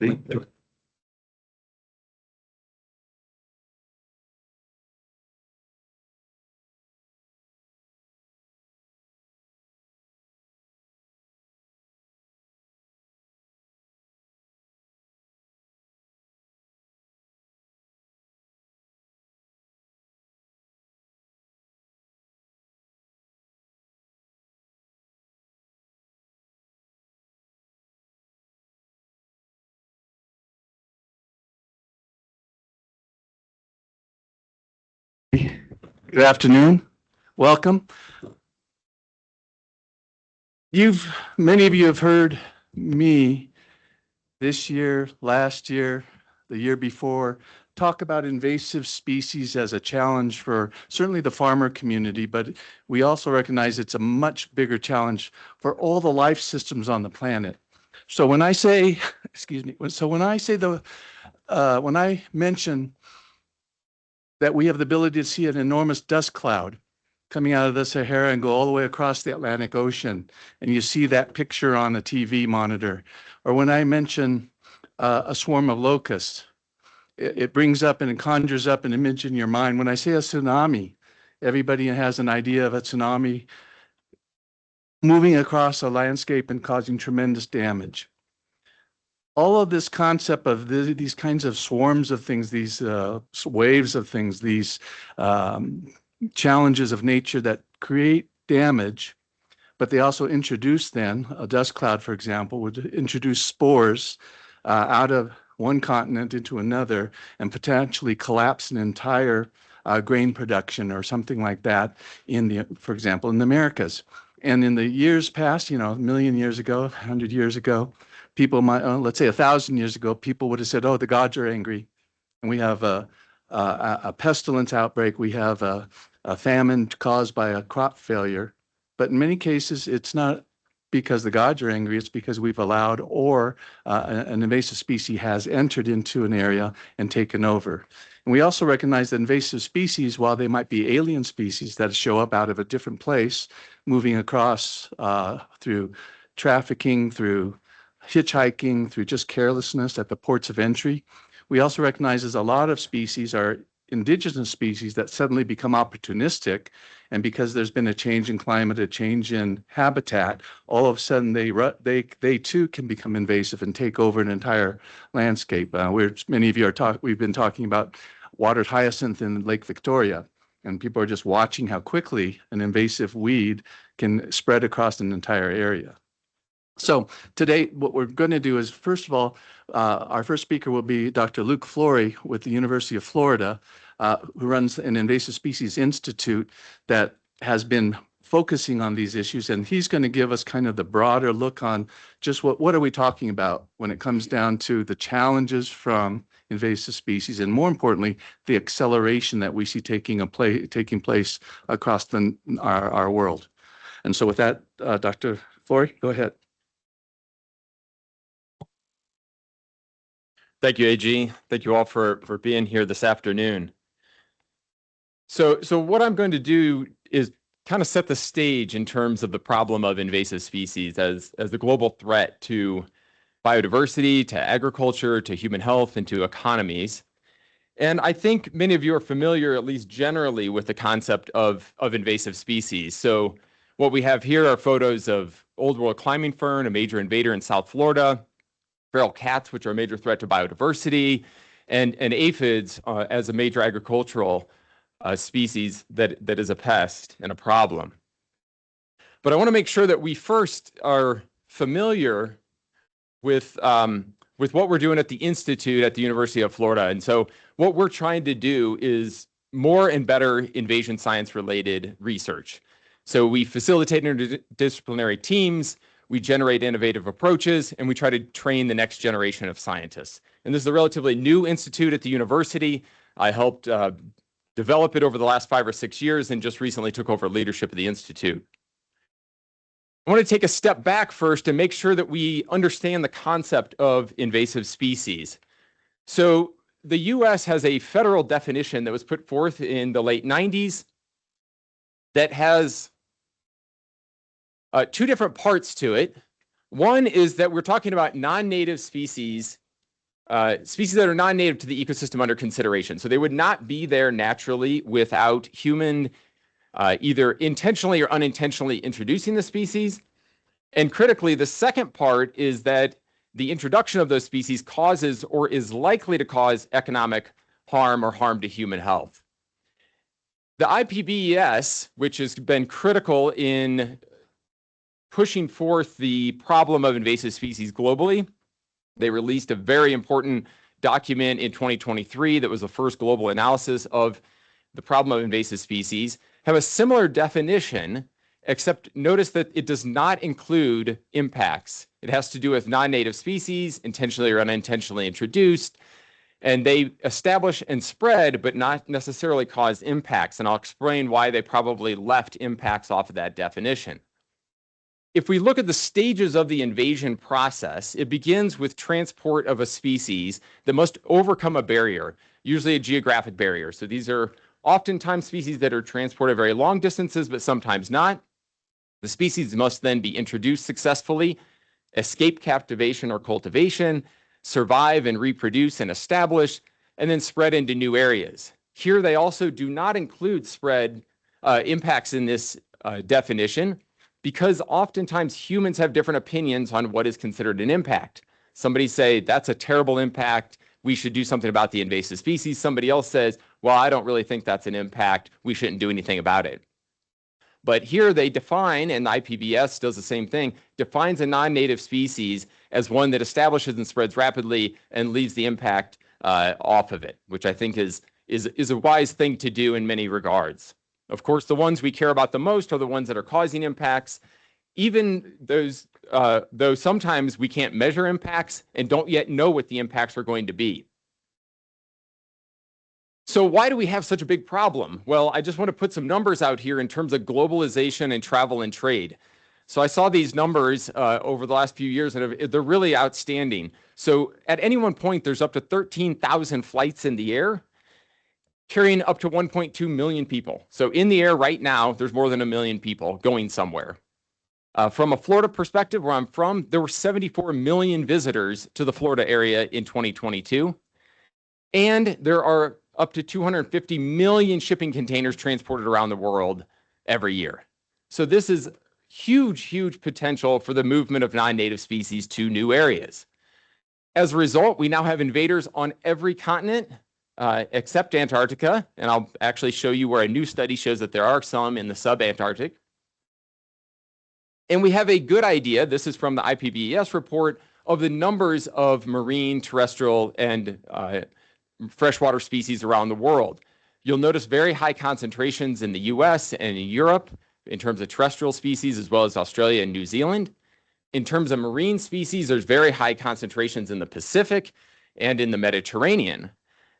The- Good afternoon. Welcome. Many of you have heard me this year, last year, the year before, talk about invasive species as a challenge for certainly the farmer community, but we also recognize it's a much bigger challenge for all the life systems on the planet. So when I say, excuse me, when I mention that we have the ability to see an enormous dust cloud coming out of the Sahara and go all the way across the Atlantic Ocean, and you see that picture on a TV monitor. Or when I mention a swarm of locusts, it brings up and it conjures up an image in your mind. When I say a tsunami, everybody has an idea of a tsunami moving across a landscape and causing tremendous damage. All of this concept of these kinds of swarms of things, these waves of things, these challenges of nature that create damage, but they also introduce then, a dust cloud, for example, would introduce spores out of one continent into another and potentially collapse an entire grain production or something like that for example, in the Americas. And in the years past, a million years ago, 100 years ago, people might, let's say 1,000 years ago, people would have said, oh, the gods are angry. And we have a pestilence outbreak. We have a famine caused by a crop failure. But in many cases, it's not because the gods are angry. It's because we've allowed or an invasive species has entered into an area and taken over. And we also recognize that invasive species, while they might be alien species that show up out of a different place, moving across through trafficking, through hitchhiking, through just carelessness at the ports of entry, we also recognize as a lot of species are indigenous species that suddenly become opportunistic, and because there's been a change in climate, a change in habitat, all of a sudden they too can become invasive and take over an entire landscape. Many of you we've been talking about water hyacinth in Lake Victoria, and people are just watching how quickly an invasive weed can spread across an entire area. So today, what we're going to do is, first of all, our first speaker will be Dr. Luke Flory with the University of Florida, who runs an Invasive Species Institute that has been focusing on these issues. And he's going to give us kind of the broader look on just what are we talking about when it comes down to the challenges from invasive species, and more importantly, the acceleration that we see taking place across our world. And so with that, Dr. Flory, go ahead. Thank you, AG. Thank you all for being here this afternoon. So what I'm going to do is kind of set the stage in terms of the problem of invasive species as the global threat to biodiversity, to agriculture, to human health, and to economies. And I think many of you are familiar, at least generally, with the concept of invasive species. So what we have here are photos of old world climbing fern, a major invader in South Florida, feral cats, which are a major threat to biodiversity, and aphids as a major agricultural species that is a pest and a problem. But I want to make sure that we first are familiar with what we're doing at the Institute at the University of Florida. And so what we're trying to do is more and better invasion science related research. So we facilitate interdisciplinary teams, we generate innovative approaches, and we try to train the next generation of scientists. And this is a relatively new institute at the university. I helped develop it over the last 5 or 6 years and just recently took over leadership of the institute. I want to take a step back first and make sure that we understand the concept of invasive species. So the US has a federal definition that was put forth in the late 90s that has two different parts to it. One is that we're talking about non-native species species that are non-native to the ecosystem under consideration. So they would not be there naturally without human either intentionally or unintentionally introducing the species. And critically, the second part is that the introduction of those species causes or is likely to cause economic harm or harm to human health. The IPBES, which has been critical in pushing forth the problem of invasive species globally, they released a very important document in 2023 that was the first global analysis of the problem of invasive species, have a similar definition, except notice that it does not include impacts. It has to do with non-native species, intentionally or unintentionally introduced, and they establish and spread, but not necessarily cause impacts. And I'll explain why they probably left impacts off of that definition. If we look at the stages of the invasion process, it begins with transport of a species that must overcome a barrier, usually a geographic barrier. So these are oftentimes species that are transported very long distances, but sometimes not. The species must then be introduced successfully, escape captivation or cultivation, survive and reproduce and establish, and then spread into new areas. Here, they also do not include spread impacts in this definition, because oftentimes humans have different opinions on what is considered an impact. Somebody say, that's a terrible impact, we should do something about the invasive species. Somebody else says, well, I don't really think that's an impact, we shouldn't do anything about it. But here they define, and the IPBES does the same thing, defines a non-native species as one that establishes and spreads rapidly and leaves the impact off of it, which I think is a wise thing to do in many regards. Of course, the ones we care about the most are the ones that are causing impacts, even those, though sometimes we can't measure impacts and don't yet know what the impacts are going to be. So why do we have such a big problem? Well, I just want to put some numbers out here in terms of globalization and travel and trade. So I saw these numbers over the last few years, and they're really outstanding. So at any one point, there's up to 13,000 flights in the air, carrying up to 1.2 million people. So in the air right now, there's more than 1 million people going somewhere. From a Florida perspective, where I'm from, there were 74 million visitors to the Florida area in 2022. And there are up to 250 million shipping containers transported around the world every year. So this is huge, huge potential for the movement of non-native species to new areas. As a result, we now have invaders on every continent except Antarctica, and I'll actually show you where a new study shows that there are some in the sub-Antarctic. And we have a good idea, this is from the IPBES report, of the numbers of marine, terrestrial, and freshwater species around the world. You'll notice very high concentrations in the US and in Europe in terms of terrestrial species, as well as Australia and New Zealand. In terms of marine species, there's very high concentrations in the Pacific and in the Mediterranean.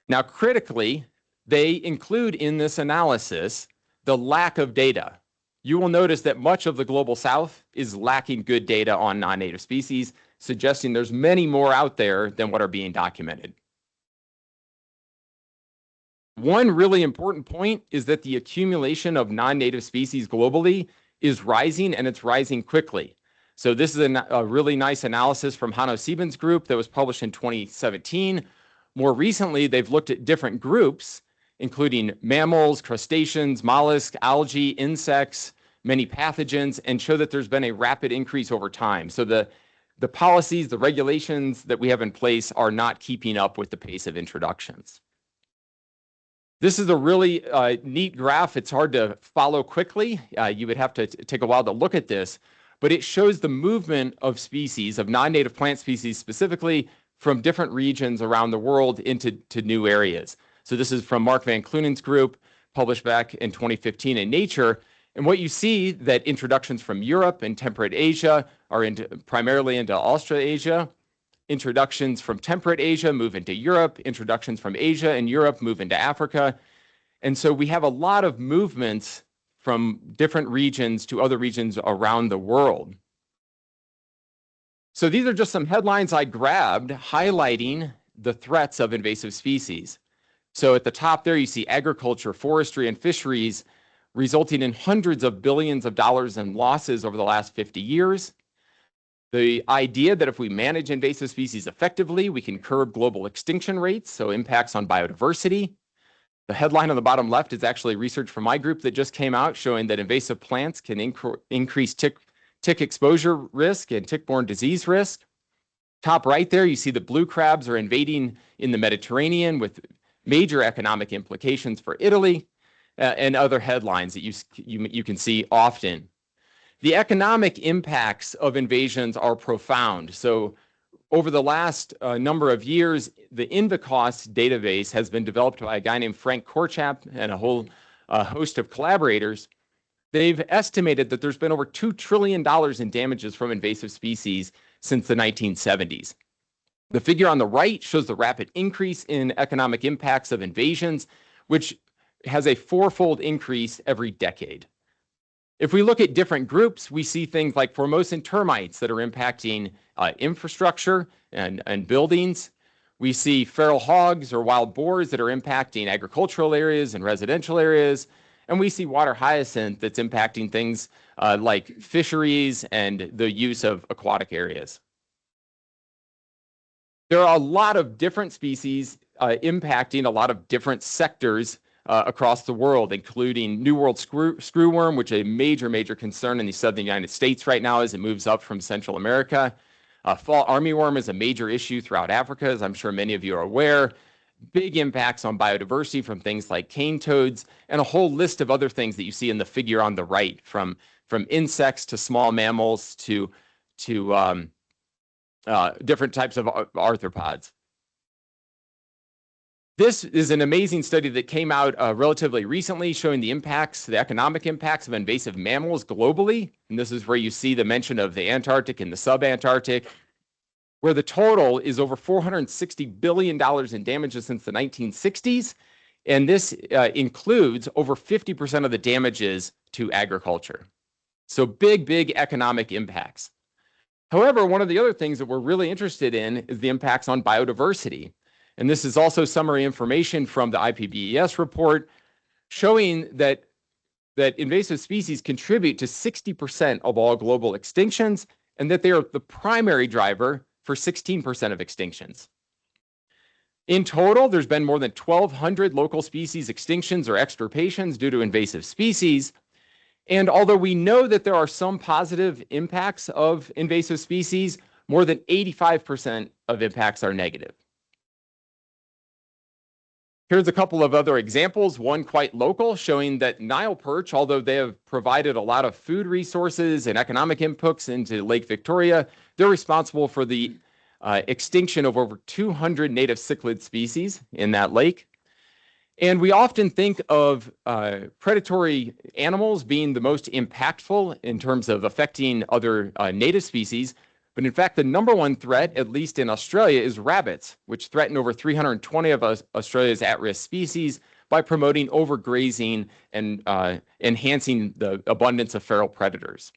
Now, critically, they include in this analysis the lack of data. You will notice that much of the global south is lacking good data on non-native species, suggesting there's many more out there than what are being documented. One really important point is that the accumulation of non-native species globally is rising, and it's rising quickly. So this is a really nice analysis from Hanno Siebens' group that was published in 2017. More recently, they've looked at different groups, including mammals, crustaceans, mollusks, algae, insects, many pathogens, and show that there's been a rapid increase over time. So the policies, the regulations that we have in place are not keeping up with the pace of introductions. This is a really neat graph. It's hard to follow quickly. You would have to take a while to look at this, but it shows the movement of species, of non-native plant species specifically, from different regions around the world into new areas. So this is from Mark van Kloenen's group, published back in 2015 in Nature. And what you see that introductions from Europe and temperate Asia are primarily into Australasia. Introductions from temperate Asia move into Europe. Introductions from Asia and Europe move into Africa. And so we have a lot of movements from different regions to other regions around the world. So these are just some headlines I grabbed highlighting the threats of invasive species. So at the top there, you see agriculture, forestry, and fisheries resulting in hundreds of billions of dollars in losses over the last 50 years. The idea that if we manage invasive species effectively, we can curb global extinction rates, so impacts on biodiversity. The headline on the bottom left is actually research from my group that just came out showing that invasive plants can increase tick exposure risk and tick-borne disease risk. Top right there, you see the blue crabs are invading in the Mediterranean with major economic implications for Italy, and other headlines that you can see often. The economic impacts of invasions are profound. So over the last number of years, the InvaCost database has been developed by a guy named Frank Korchap and a whole host of collaborators. They've estimated that there's been over $2 trillion in damages from invasive species since the 1970s. The figure on the right shows the rapid increase in economic impacts of invasions, which has a fourfold increase every decade. If we look at different groups, we see things like Formosan termites that are impacting infrastructure and buildings. We see feral hogs or wild boars that are impacting agricultural areas and residential areas. And we see water hyacinth that's impacting things like fisheries and the use of aquatic areas. There are a lot of different species impacting a lot of different sectors across the world, including New World screwworm, which is a major concern in the southern United States right now as it moves up from Central America. Fall armyworm is a major issue throughout Africa, as I'm sure many of you are aware. Big impacts on biodiversity from things like cane toads and a whole list of other things that you see in the figure on the right, from insects to small mammals to different types of arthropods. This is an amazing study that came out relatively recently showing the economic impacts of invasive mammals globally. And this is where you see the mention of the Antarctic and the subantarctic, where the total is over $460 billion in damages since the 1960s. And this includes over 50% of the damages to agriculture. So big economic impacts. However, one of the other things that we're really interested in is the impacts on biodiversity. And this is also summary information from the IPBES report showing that invasive species contribute to 60% of all global extinctions and that they are the primary driver for 16% of extinctions. In total, there's been more than 1,200 local species extinctions or extirpations due to invasive species. And although we know that there are some positive impacts of invasive species, more than 85% of impacts are negative. Here's a couple of other examples, one quite local, showing that Nile perch, although they have provided a lot of food resources and economic inputs into Lake Victoria, they're responsible for the extinction of over 200 native cichlid species in that lake. And we often think of predatory animals being the most impactful in terms of affecting other native species. But in fact, the number one threat, at least in Australia, is rabbits, which threaten over 320 of Australia's at-risk species by promoting overgrazing and enhancing the abundance of feral predators.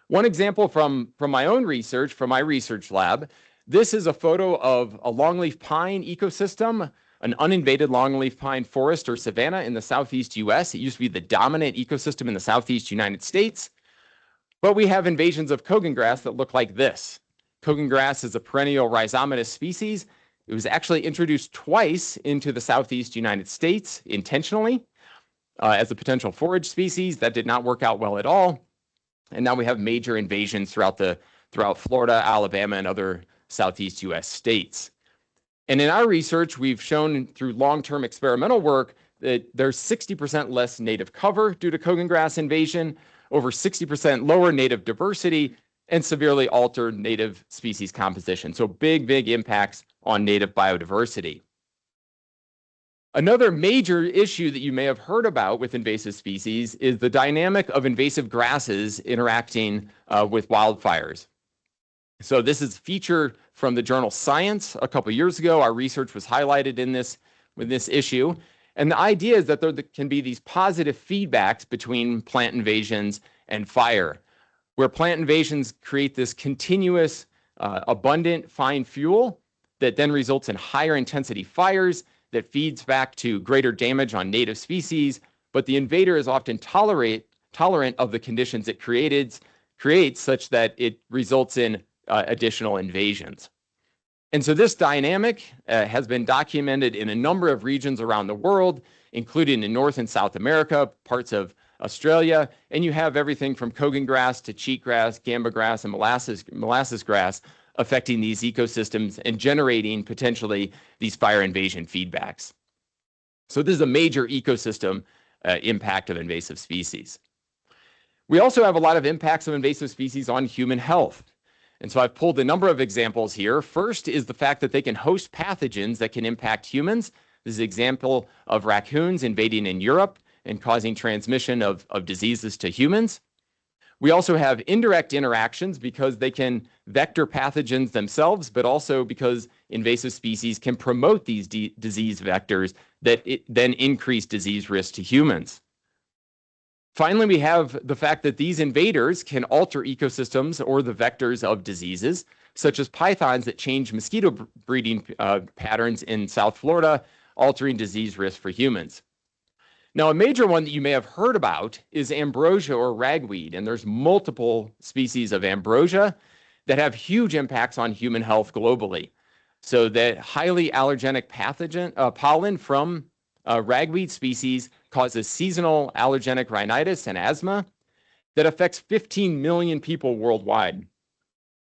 One example from my own research, from my research lab, this is a photo of a longleaf pine ecosystem, an uninvaded longleaf pine forest or savanna in the southeast US. It used to be the dominant ecosystem in the southeast United States. But we have invasions of Kogan grass that look like this. Kogan grass is a perennial rhizomatous species. It was actually introduced twice into the southeast United States intentionally as a potential forage species. That did not work out well at all. And now we have major invasions throughout Florida, Alabama, and other southeast US states. And in our research, we've shown through long-term experimental work that there's 60% less native cover due to Kogan grass invasion, over 60% lower native diversity, and severely altered native species composition. So big impacts on native biodiversity. Another major issue that you may have heard about with invasive species is the dynamic of invasive grasses interacting with wildfires. So this is a feature from the journal Science a couple years ago. Our research was highlighted in this issue. And the idea is that there can be these positive feedbacks between plant invasions and fire, where plant invasions create this continuous, abundant, fine fuel that then results in higher intensity fires that feeds back to greater damage on native species. But the invader is often tolerant of the conditions it created, creates such that it results in additional invasions. And so this dynamic has been documented in a number of regions around the world, including in North and South America, parts of Australia, and you have everything from Kogan grass to cheatgrass, gamba grass, and molasses grass affecting these ecosystems and generating potentially these fire invasion feedbacks. So this is a major ecosystem impact of invasive species. We also have a lot of impacts of invasive species on human health. And so I've pulled a number of examples here. First is the fact that they can host pathogens that can impact humans. This is an example of raccoons invading in Europe and causing transmission of diseases to humans. We also have indirect interactions because they can vector pathogens themselves, but also because invasive species can promote these disease vectors that then increase disease risk to humans. Finally, we have the fact that these invaders can alter ecosystems or the vectors of diseases, such as pythons that change mosquito breeding patterns in South Florida, altering disease risk for humans. Now, a major one that you may have heard about is ambrosia or ragweed, and there's multiple species of ambrosia that have huge impacts on human health globally. So that highly allergenic pathogen pollen from ragweed species causes seasonal allergenic rhinitis and asthma that affects 15 million people worldwide.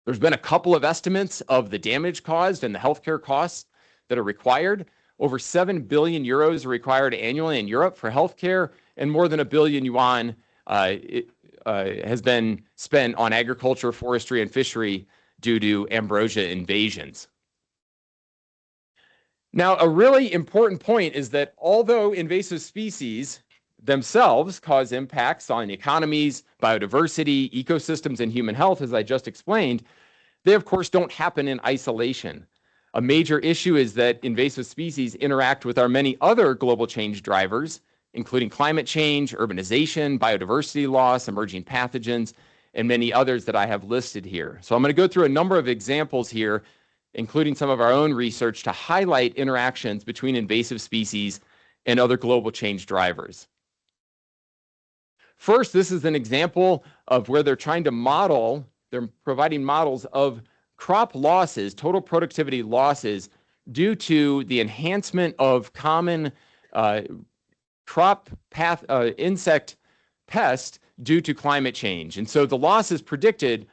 There's been a couple of estimates of the damage caused and the healthcare costs that are required. Over 7 billion euros are required annually in Europe for healthcare, and more than 1 billion yuan has been spent on agriculture, forestry, and fishery due to ambrosia invasions. Now, a really important point is that although invasive species themselves cause impacts on economies, biodiversity, ecosystems, and human health, as I just explained, they of course don't happen in isolation. A major issue is that invasive species interact with our many other global change drivers, including climate change, urbanization, biodiversity loss, emerging pathogens, and many others that I have listed here. So I'm going to go through a number of examples here, including some of our own research to highlight interactions between invasive species and other global change drivers. First, this is an example of where they're trying to model, they're providing models of crop losses, total productivity losses, due to the enhancement of common crop insect pests due to climate change. And so the losses predicted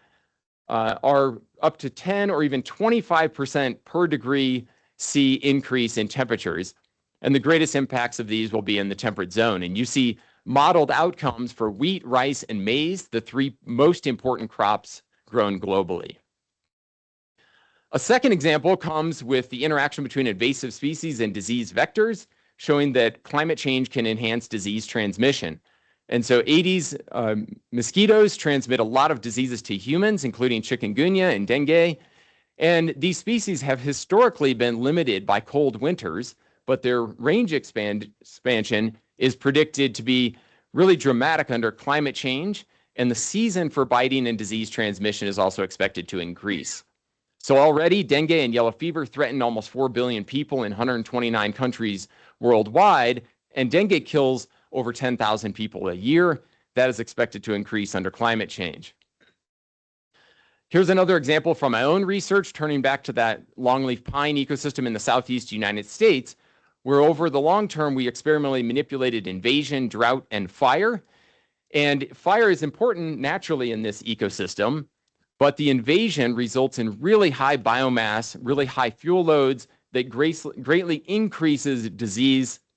are up to 10 or even 25% per degree C increase in temperatures. And the greatest impacts of these will be in the temperate zone. And you see modeled outcomes for wheat, rice, and maize, the three most important crops grown globally. A second example comes with the interaction between invasive species and disease vectors, showing that climate change can enhance disease transmission. And so Aedes mosquitoes transmit a lot of diseases to humans, including chikungunya and dengue. And these species have historically been limited by cold winters, but their range expansion is predicted to be really dramatic under climate change. And the season for biting and disease transmission is also expected to increase. So already dengue and yellow fever threaten almost 4 billion people in 129 countries worldwide, and dengue kills over 10,000 people a year. That is expected to increase under climate change. Here's another example from my own research, turning back to that longleaf pine ecosystem in the southeast United States, where over the long term, we experimentally manipulated invasion, drought, and fire. And fire is important naturally in this ecosystem, but the invasion results in really high biomass, really high fuel loads that greatly increases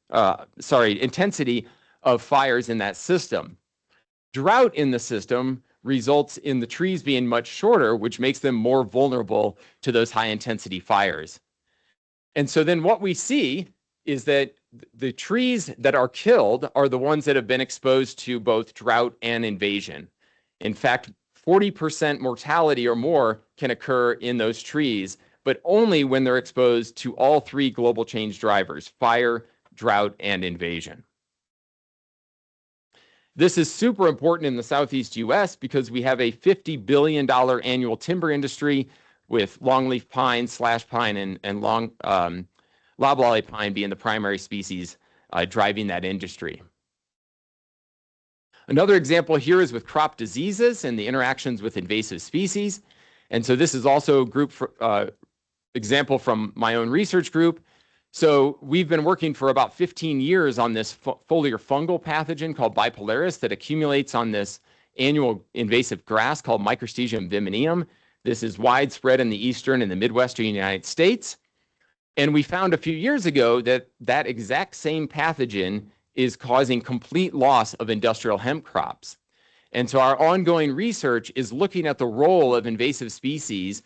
intensity of fires in that system. Drought in the system results in the trees being much shorter, which makes them more vulnerable to those high intensity fires. And so then what we see is that the trees that are killed are the ones that have been exposed to both drought and invasion. In fact, 40% mortality or more can occur in those trees, but only when they're exposed to all three global change drivers: fire, drought, and invasion. This is super important in the southeast US because we have a $50 billion annual timber industry, with longleaf pine, slash pine, and loblolly pine being the primary species driving that industry. Another example here is with crop diseases and the interactions with invasive species. And so this is also a group example from my own research group. So we've been working for about 15 years on this foliar fungal pathogen called bipolaris that accumulates on this annual invasive grass called Microstesium viminum. This is widespread in the eastern and the midwestern United States. And we found a few years ago that that exact same pathogen is causing complete loss of industrial hemp crops. And so our ongoing research is looking at the role of invasive species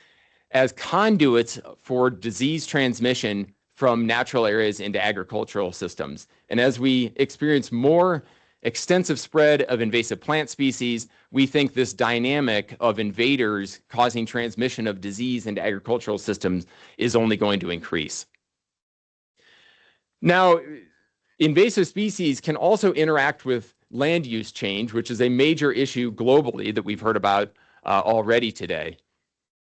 as conduits for disease transmission from natural areas into agricultural systems. And as we experience more extensive spread of invasive plant species, we think this dynamic of invaders causing transmission of disease into agricultural systems is only going to increase. Now, invasive species can also interact with land use change, which is a major issue globally that we've heard about already today.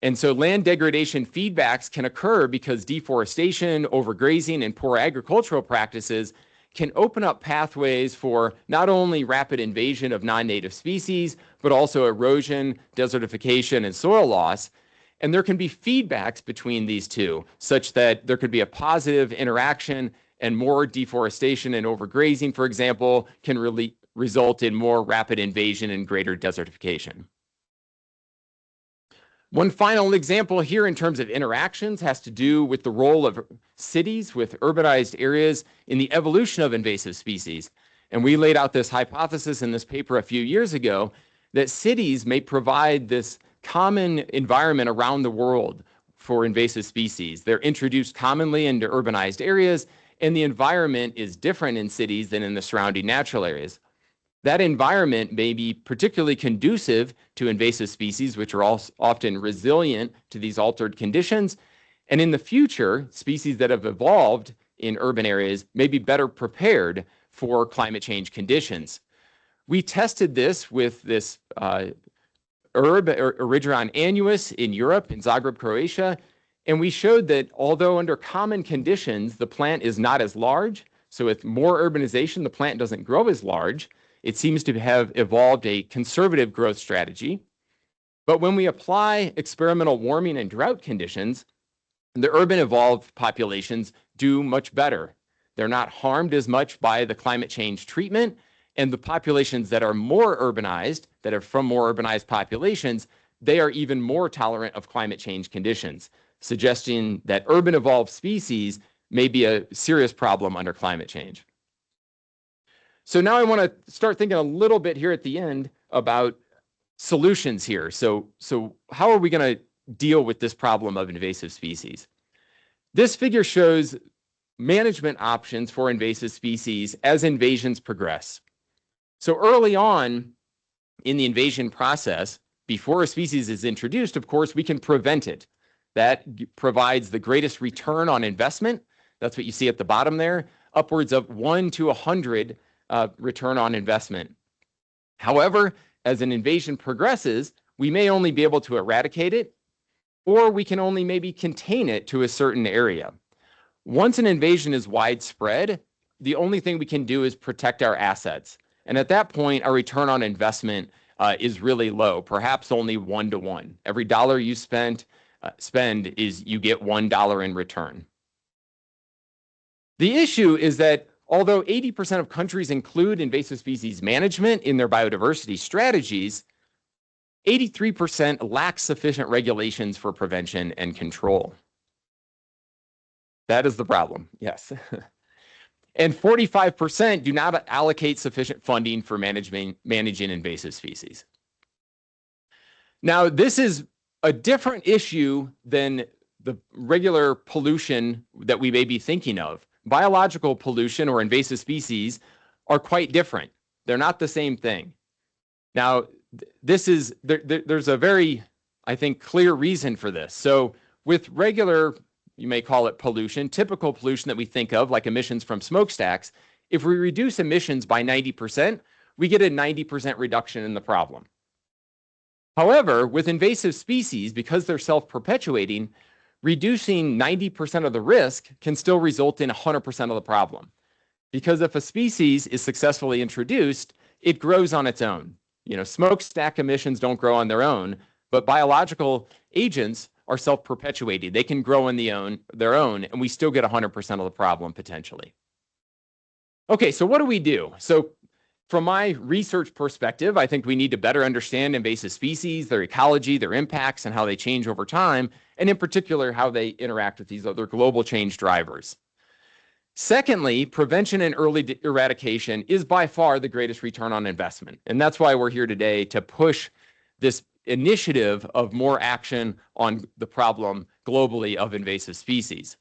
And so land degradation feedbacks can occur because deforestation, overgrazing, and poor agricultural practices can open up pathways for not only rapid invasion of non-native species, but also erosion, desertification, and soil loss. And there can be feedbacks between these two, such that there could be a positive interaction, and more deforestation and overgrazing, for example, can really result in more rapid invasion and greater desertification. One final example here in terms of interactions has to do with the role of cities with urbanized areas in the evolution of invasive species. And we laid out this hypothesis in this paper a few years ago that cities may provide this common environment around the world for invasive species. They're introduced commonly into urbanized areas, and the environment is different in cities than in the surrounding natural areas. That environment may be particularly conducive to invasive species, which are often resilient to these altered conditions. And in the future, species that have evolved in urban areas may be better prepared for climate change conditions. We tested this with this herb, Erigeron annuus, in Europe, in Zagreb, Croatia, and we showed that although under common conditions, the plant is not as large, so with more urbanization, the plant doesn't grow as large. It seems to have evolved a conservative growth strategy. But when we apply experimental warming and drought conditions, the urban evolved populations do much better. They're not harmed as much by the climate change treatment, and the populations that are more urbanized, that are from more urbanized populations, they are even more tolerant of climate change conditions, suggesting that urban evolved species may be a serious problem under climate change. So now I want to start thinking a little bit here at the end about solutions here. So how are we going to deal with this problem of invasive species? This figure shows management options for invasive species as invasions progress. So early on in the invasion process, before a species is introduced, of course, we can prevent it. That provides the greatest return on investment. That's what you see at the bottom there, upwards of 1 to 100 return on investment. However, as an invasion progresses, we may only be able to eradicate it, or we can only maybe contain it to a certain area. Once an invasion is widespread, the only thing we can do is protect our assets. And at that point, our return on investment is really low, perhaps only 1 to 1. Every dollar you spend is you get $1 in return. The issue is that although 80% of countries include invasive species management in their biodiversity strategies, 83% lack sufficient regulations for prevention and control. That is the problem, yes. And 45% do not allocate sufficient funding for managing invasive species. Now, this is a different issue than the regular pollution that we may be thinking of. Biological pollution or invasive species are quite different. They're not the same thing. Now, there's a very, I think, clear reason for this. So with regular, you may call it pollution, typical pollution that we think of, like emissions from smokestacks, if we reduce emissions by 90%, we get a 90% reduction in the problem. However, with invasive species, because they're self-perpetuating, reducing 90% of the risk can still result in 100% of the problem. Because if a species is successfully introduced, it grows on its own. Smokestack emissions don't grow on their own, but biological agents are self-perpetuating. They can grow on their own, and we still get 100% of the problem potentially. Okay, so what do we do? So from my research perspective, I think we need to better understand invasive species, their ecology, their impacts, and how they change over time, and in particular, how they interact with these other global change drivers. Secondly, prevention and early eradication is by far the greatest return on investment. And that's why we're here today to push this initiative of more action on the problem globally of invasive species.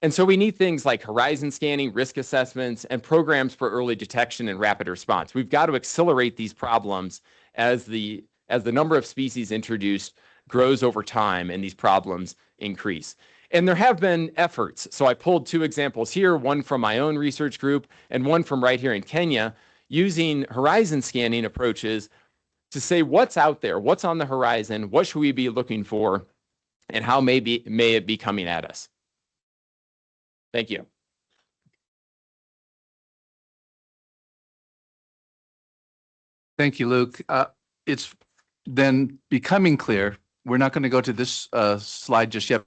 And so we need things like horizon scanning, risk assessments, and programs for early detection and rapid response. We've got to accelerate these problems as the number of species introduced grows over time and these problems increase. And there have been efforts. So I pulled two examples here, one from my own research group and one from right here in Kenya, using horizon scanning approaches to say what's out there, what's on the horizon, what should we be looking for, and how may it be coming at us. Thank you. Thank you, Luke. It's then becoming clear, we're not going to go to this slide just yet,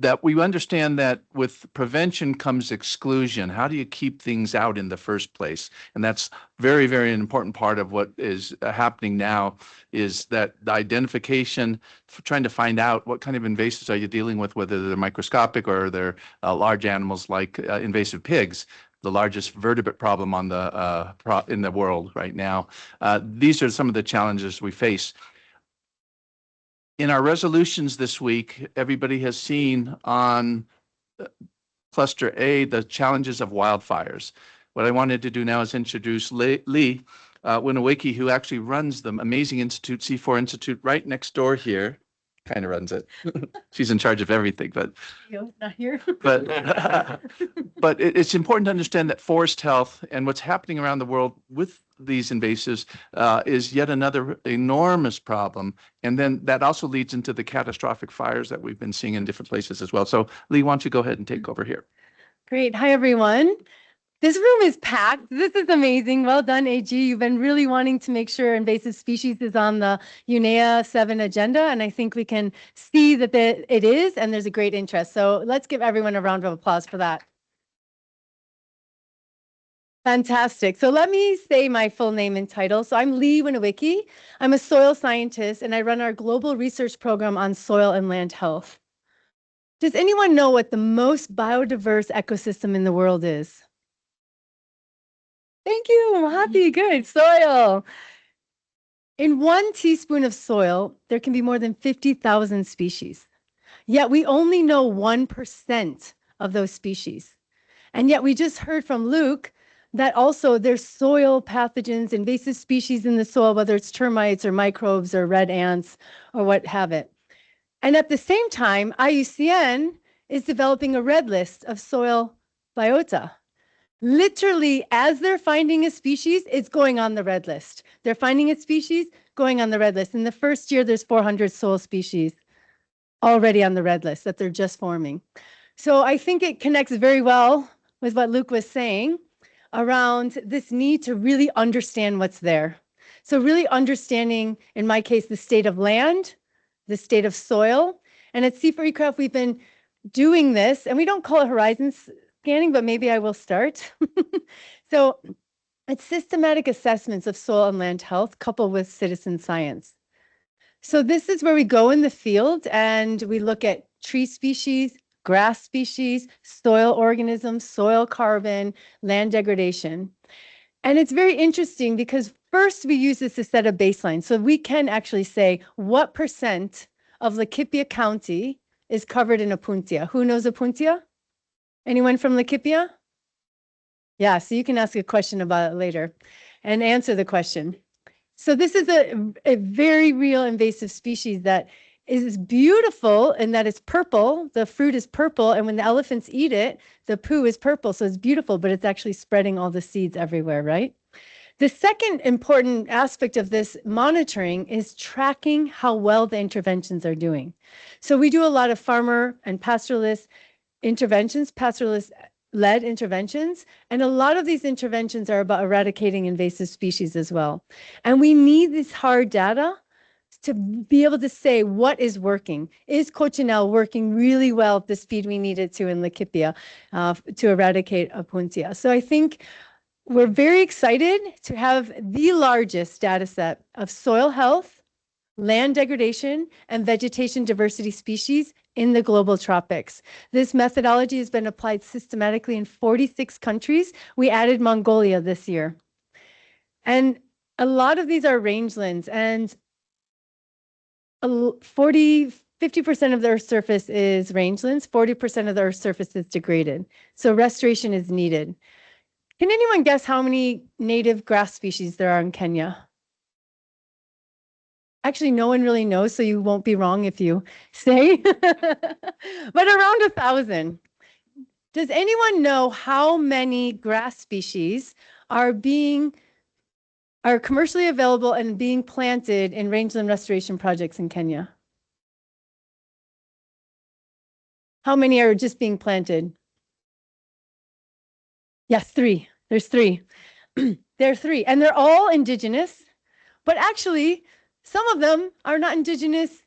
that we understand that with prevention comes exclusion. How do you keep things out in the first place? And that's very, very important part of what is happening now, is that the identification, trying to find out what kind of invasives are you dealing with, whether they're microscopic or they're large animals like invasive pigs, the largest vertebrate problem on in the world right now. These are some of the challenges we face. In our resolutions this week, everybody has seen on cluster A the challenges of wildfires. What I wanted to do now is introduce Lee Winawiki, who actually runs the amazing institute, C4 Institute, right next door here. Kind of runs it. She's in charge of everything, but not here. but it's important to understand that forest health and what's happening around the world with these invasives is yet another enormous problem. And then that also leads into the catastrophic fires that we've been seeing in different places as well. So Lee, why don't you go ahead and take over here? Great. Hi, everyone. This room is packed. This is amazing. Well done, AG. You've been really wanting to make sure invasive species is on the UNEA 7 agenda, and I think we can see that it is, and there's a great interest. So let's give everyone a round of applause for that. Fantastic. So let me say my full name and title. So I'm Lee Winawiki. I'm a soil scientist, and I run our global research program on soil and land health. Does anyone know what the most biodiverse ecosystem in the world is? Thank you, I'm happy, good, soil. In 1 teaspoon of soil, there can be more than 50,000 species. Yet we only know 1% of those species. And yet we just heard from Luke that also there's soil pathogens, invasive species in the soil, whether it's termites or microbes or red ants or what have it. And at the same time, IUCN is developing a red list of soil biota. Literally, as they're finding a species, it's going on the red list. They're finding a species, going on the red list. In the first year, there's 400 soil species already on the red list that they're just forming. So I think it connects very well with what Luke was saying around this need to really understand what's there. So really understanding, in my case, the state of land, the state of soil. And at C4ECRAFT, we've been doing this, and we don't call it horizons scanning, but maybe I will start. So it's systematic assessments of soil and land health coupled with citizen science. So this is where we go in the field and we look at tree species, grass species, soil organisms, soil carbon, land degradation. And it's very interesting because first we use this to set a baseline. So we can actually say what % of Laikipia County is covered in Opuntia. Who knows Opuntia? Anyone from Laikipia? Yeah, so you can ask a question about it later and answer the question. So this is a very real invasive species that is beautiful in that it's purple. The fruit is purple, and when the elephants eat it, the poo is purple. So it's beautiful, but it's actually spreading all the seeds everywhere, right? The second important aspect of this monitoring is tracking how well the interventions are doing. So we do a lot of farmer and pastoralist interventions, pastoralist led interventions. And a lot of these interventions are about eradicating invasive species as well. And we need this hard data to be able to say what is working. Is cochineal working really well at the speed we need it to in Laikipia to eradicate Opuntia? So I think we're very excited to have the largest data set of soil health, land degradation, and vegetation diversity species in the global tropics. This methodology has been applied systematically in 46 countries. We added Mongolia this year. And a lot of these are rangelands, and 50% of the Earth's surface is rangelands, 40% of the Earth's surface is degraded. So restoration is needed. Can anyone guess how many native grass species there are in Kenya? Actually, no one really knows, so you won't be wrong if you say, but around 1,000. Does anyone know how many grass species are commercially available and being planted in rangeland restoration projects in Kenya? How many are just being planted? Yes, 3. There's 3. There are 3, and they're all indigenous, but actually, some of them are not indigenous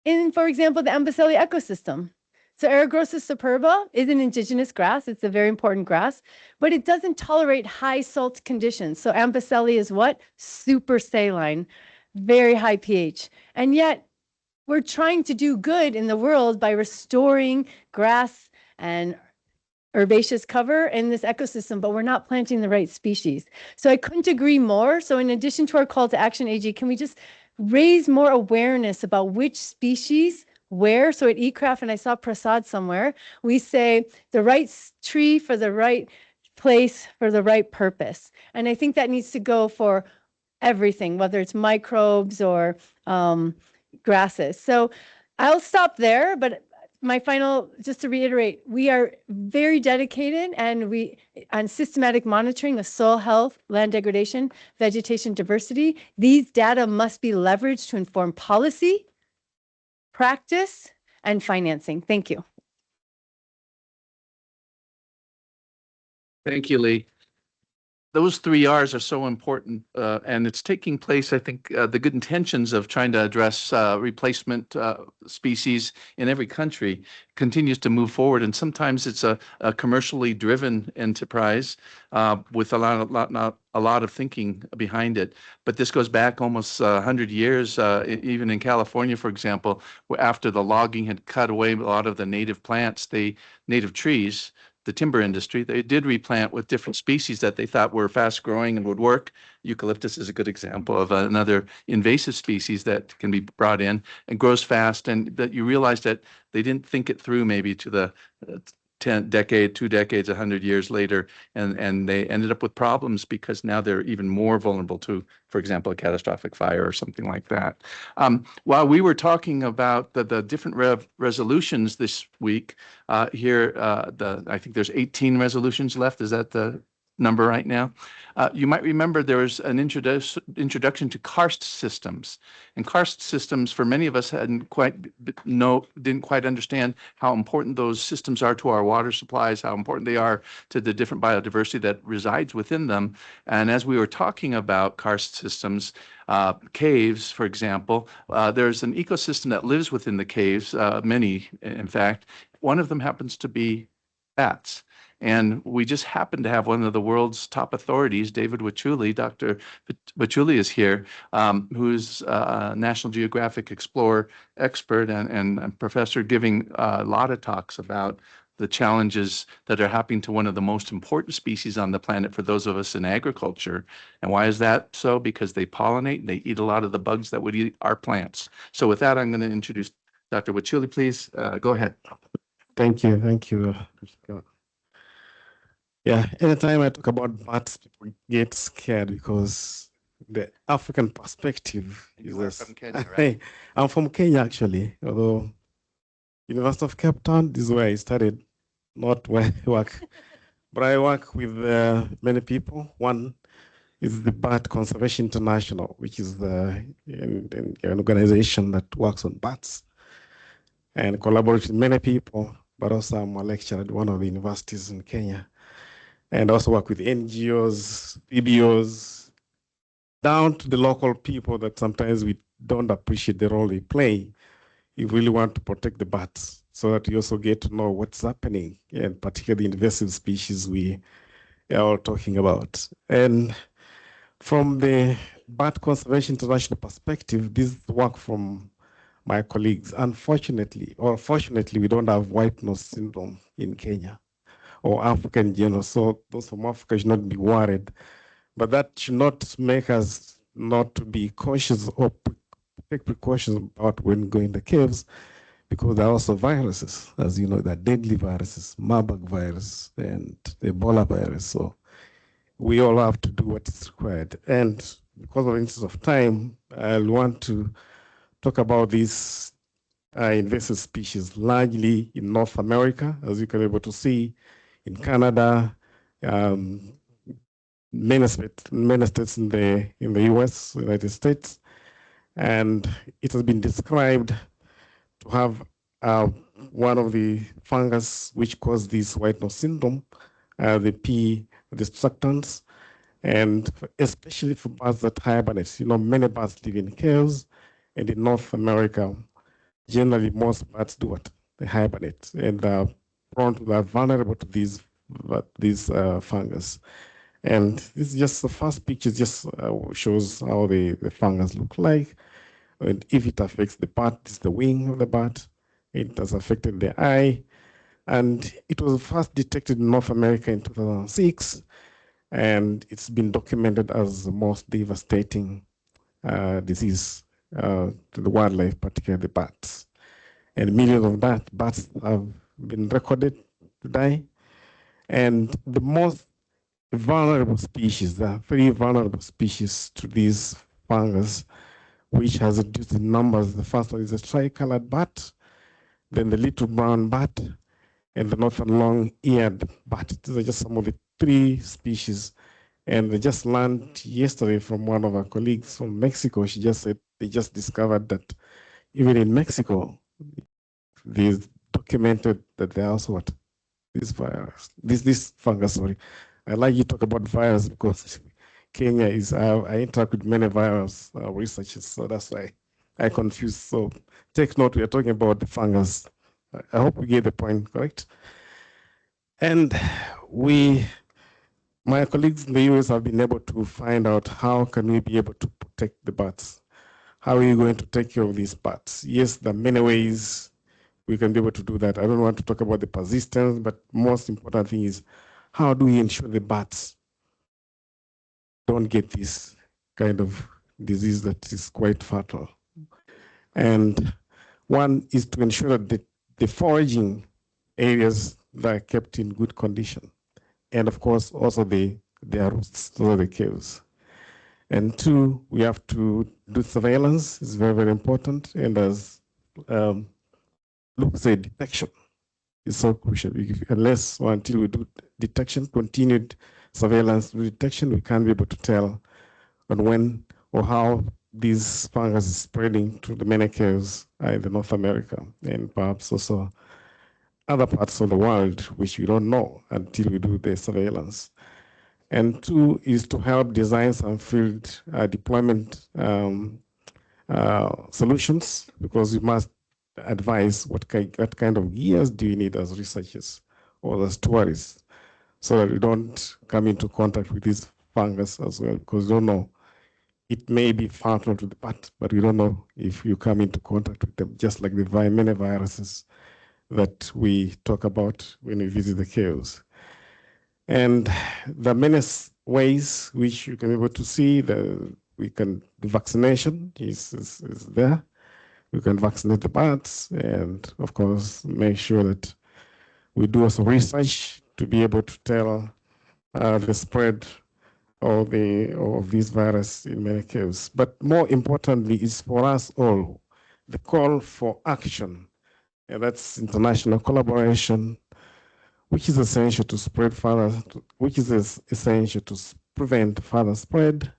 in, for example, the Amboseli ecosystem. So Aragrostis superba is an indigenous grass. It's a very important grass, but it doesn't tolerate high salt conditions. So Amboseli is what? Super saline, very high pH. And yet, we're trying to do good in the world by restoring grass and herbaceous cover in this ecosystem, but we're not planting the right species. So I couldn't agree more. So in addition to our call to action, AG, can we just raise more awareness about which species where? So at eCraft, and I saw Prasad somewhere, we say the right tree for the right place for the right purpose. And I think that needs to go for everything, whether it's microbes or grasses. So I'll stop there, but my final, just to reiterate, we are very dedicated on systematic monitoring of soil health, land degradation, vegetation diversity. These data must be leveraged to inform policy, practice, and financing. Thank you. Thank you, Lee. Those 3 R's are so important, and it's taking place, I think, the good intentions of trying to address replacement species in every country continues to move forward. And sometimes it's a commercially driven enterprise with a lot of thinking behind it. But this goes back almost 100 years, even in California, for example, where after the logging had cut away a lot of the native plants, native trees, the timber industry, they did replant with different species that they thought were fast growing and would work. Eucalyptus is a good example of another invasive species that can be brought in and grows fast. And that you realize that they didn't think it through maybe to the 2 decades, 100 years later, and they ended up with problems because now they're even more vulnerable to, for example, a catastrophic fire or something like that. While we were talking about the different resolutions this week, here, I think there's 18 resolutions left. Is that the number right now? You might remember there was an introduction to karst systems. And karst systems, for many of us, didn't quite understand how important those systems are to our water supplies, how important they are to the different biodiversity that resides within them. And as we were talking about karst systems, caves, for example, there's an ecosystem that lives within the caves, many, in fact. One of them happens to be bats. And we just happen to have one of the world's top authorities, David Wachuli. Dr. Wachuli is here, who's a National Geographic Explorer expert and professor, giving a lot of talks about the challenges that are happening to one of the most important species on the planet for those of us in agriculture. And why is that so? Because they pollinate and they eat a lot of the bugs that would eat our plants. So with that, I'm going to introduce Dr. Wachuli, please. Go ahead. Thank you. Thank you. Yeah, anytime I talk about bats, people get scared because the African perspective is You are from Kenya, right? I'm from Kenya, actually, although University of Cape Town, this is where I started, not where I work. But I work with many people. One is the Bat Conservation International, which is an organization that works on bats and collaborates with many people. but also I'm a lecturer at one of the universities in Kenya, and also work with NGOs, PBOs, down to the local people that sometimes we don't appreciate the role they play. You really want to protect the bats so that you also get to know what's happening, and particularly invasive species we are all talking about. And from the Bat Conservation International perspective, this work from my colleagues. Unfortunately, or fortunately, we don't have white nose syndrome in Kenya or Africa in general. So those from Africa should not be worried. But that should not make us not to be cautious or take precautions about when going to caves, because there are also viruses, as you know, the deadly viruses, Marburg virus and the Ebola virus. So we all have to do what is required. And because of interest of time, I'll want to talk about these invasive species, largely in North America, as you can be able to see, in Canada, many states in the US, United States, and it has been described to have one of the fungus which cause this white nose syndrome, the P destructans, and especially for birds that hibernate. You know, many birds live in caves, and in North America, generally most birds do what? They hibernate, and are vulnerable to these fungus. And this is just the first picture, just shows how the fungus look like. And if it affects the bat, it's the wing of the bat. It has affected the eye. And it was first detected in North America in 2006. And it's been documented as the most devastating disease to the wildlife, particularly the bats. And millions of bats have been recorded to die. And the most vulnerable species, there are 3 vulnerable species to these fungus, which has reduced in numbers. The first one is the tricolored bat, then the little brown bat, and the northern long-eared bat. These are just some of the 3 species. And I just learned yesterday from one of our colleagues from Mexico. She just said they just discovered that even in Mexico, they documented that there are also what? This virus, this fungus, sorry. I like you talk about virus because Kenya is, I interact with many virus researchers, so that's why I confuse. So take note, we are talking about the fungus. I hope we get the point, correct? And my colleagues in the US have been able to find out how can we be able to protect the bats. How are you going to take care of these bats? Yes, there are many ways we can be able to do that. I don't want to talk about the persistence, but most important thing is how do we ensure the bats don't get this kind of disease that is quite fatal? And one is to ensure that the foraging areas that are kept in good condition. And of course, also their roots, so the caves. And 2, we have to do surveillance. It's very, very important. And as Luke said, detection is so crucial. Unless or until we do detection, continued surveillance detection, we can't be able to tell on when or how this fungus is spreading to the many caves in North America and perhaps also other parts of the world, which we don't know until we do the surveillance. And 2 is to help design some field deployment solutions, because we must advise what kind of gears do you need as researchers or as tourists, so that we don't come into contact with this fungus as well, because we don't know. It may be fatal to the bat, but we don't know if you come into contact with them, just like the many viruses that we talk about when we visit the caves. And there are many ways which you can be able to see that we can, the vaccination is there. We can vaccinate the bats, and of course, make sure that we do also research to be able to tell the spread of this virus in many cases. But more importantly, is for us all, the call for action, and that's international collaboration, which is essential to spread further, which is essential to prevent further spread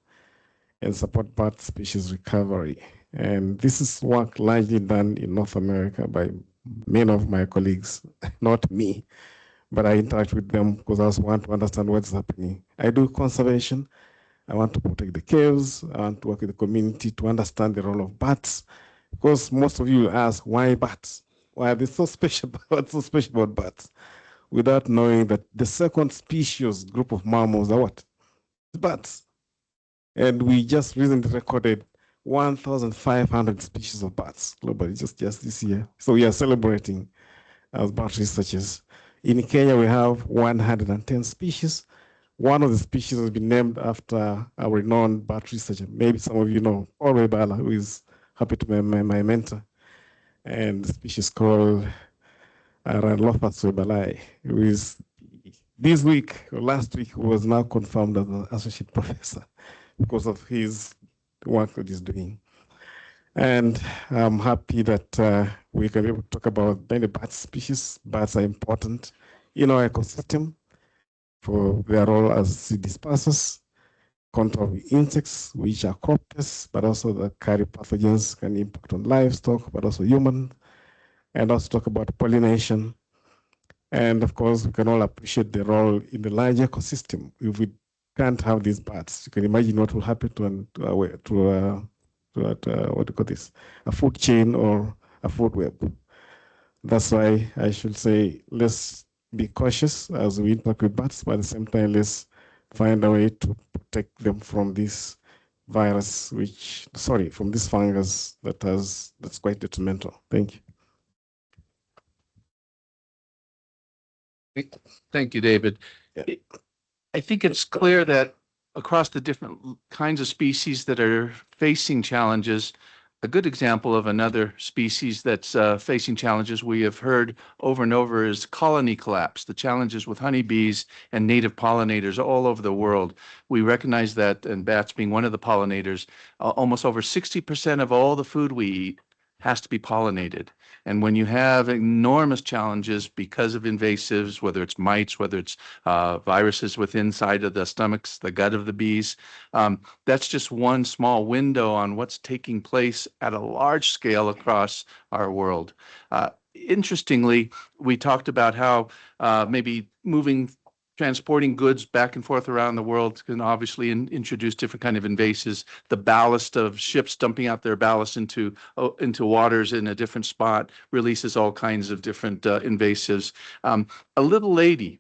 and support bat species recovery. And this is work largely done in North America by many of my colleagues, not me, but I interact with them because I also want to understand what's happening. I do conservation. I want to protect the caves. I want to work with the community to understand the role of bats, because most of you ask, why bats? Why are they so special? What's so special about bats? Without knowing that the second species group of mammals are what? Bats. And we just recently recorded 1,500 species of bats globally just this year. So we are celebrating as bat researchers. In Kenya, we have 110 species. One of the species has been named after a renowned bat researcher. Maybe some of you know Paul Webala, who is happy to be my mentor. And the species called Ranlophus webalai, who is this week or last week was now confirmed as an associate professor because of his work that he's doing. And I'm happy that we can be able to talk about many bat species. Bats are important in our ecosystem for their role as seed dispersers, control insects, which are crop pests, but also that carry pathogens, can impact on livestock, but also human, and also talk about pollination. And of course, we can all appreciate the role in the large ecosystem. If we can't have these bats, you can imagine what will happen what do you call this, a food chain or a food web. That's why I should say, let's be cautious as we interact with bats, but at the same time, let's find a way to protect them from this virus, from this fungus that's quite detrimental. Thank you. Thank you, David. Yeah. I think it's clear that across the different kinds of species that are facing challenges, a good example of another species that's facing challenges we have heard over and over is colony collapse, the challenges with honeybees and native pollinators all over the world. We recognize that, and bats being one of the pollinators, almost over 60% of all the food we eat has to be pollinated. And when you have enormous challenges because of invasives, whether it's mites, whether it's viruses inside of the stomachs, the gut of the bees, that's just one small window on what's taking place at a large scale across our world. Interestingly, we talked about how maybe transporting goods back and forth around the world can obviously introduce different kind of invasives. The ballast of ships dumping out their ballast into waters in a different spot releases all kinds of different invasives. A little lady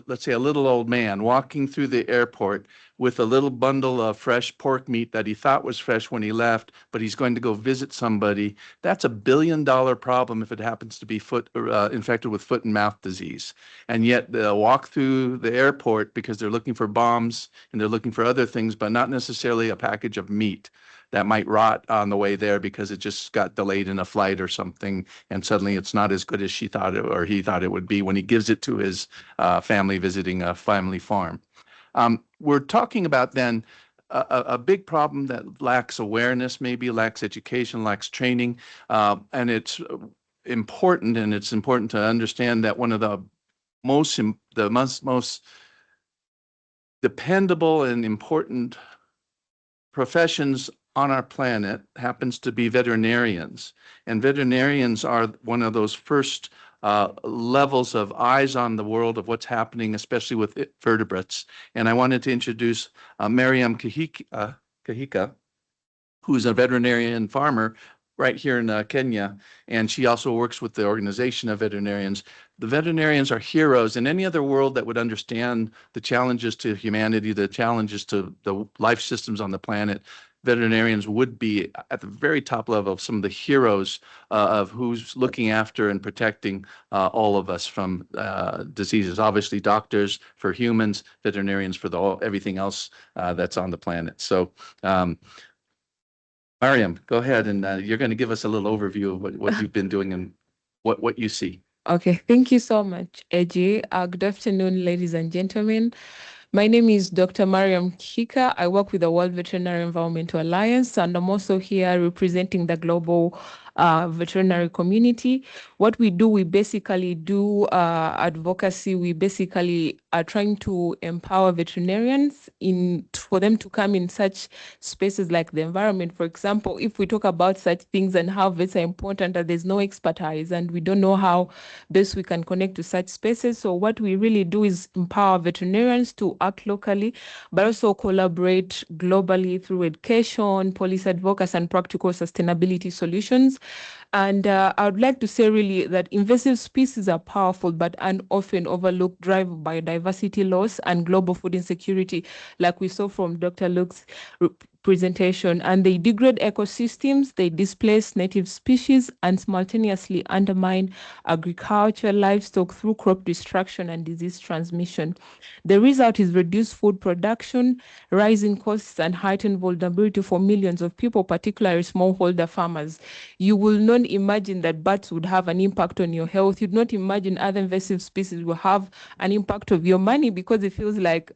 let's say a little old man walking through the airport with a little bundle of fresh pork meat that he thought was fresh when he left, but he's going to go visit somebody. That's $1 billion problem if it happens to be infected with foot and mouth disease. And yet they'll walk through the airport because they're looking for bombs and they're looking for other things, but not necessarily a package of meat that might rot on the way there because it just got delayed in a flight or something, and suddenly it's not as good as she thought it or he thought it would be when he gives it to his family visiting a family farm. We're talking about then a big problem that lacks awareness, maybe lacks education, lacks training, and it's important to understand that one of the most dependable and important professions on our planet happens to be veterinarians. And veterinarians are one of those first levels of eyes on the world of what's happening, especially with vertebrates. And I wanted to introduce Mariam Kahika, who's a veterinarian farmer right here in Kenya. And she also works with the Organization of Veterinarians. The veterinarians are heroes in any other world that would understand the challenges to humanity, the challenges to the life systems on the planet. Veterinarians would be at the very top level of some of the heroes of who's looking after and protecting all of us from diseases. Obviously, doctors for humans, veterinarians for everything else that's on the planet. So, Mariam, go ahead, and you're going to give us a little overview of what you've been doing and what you see. Okay, thank you so much, AJ. Good afternoon, ladies and gentlemen. My name is Dr. Mariam Kahika. I work with the World Veterinary Environmental Alliance, and I'm also here representing the global veterinary community. What we do, we basically do advocacy. We basically are trying to empower veterinarians for them to come in such spaces like the environment. For example, if we talk about such things and how vets are important, that there's no expertise and we don't know how best we can connect to such spaces. So what we really do is empower veterinarians to act locally, but also collaborate globally through education, policy advocacy, and practical sustainability solutions. And I would like to say really that invasive species are powerful, but often overlooked, drive biodiversity loss and global food insecurity, like we saw from Dr. Luke's presentation. And they degrade ecosystems, they displace native species, and simultaneously undermine agriculture, livestock through crop destruction and disease transmission. The result is reduced food production, rising costs, and heightened vulnerability for millions of people, particularly smallholder farmers. You will not imagine that bats would have an impact on your health. You'd not imagine other invasive species will have an impact of your money, because it feels like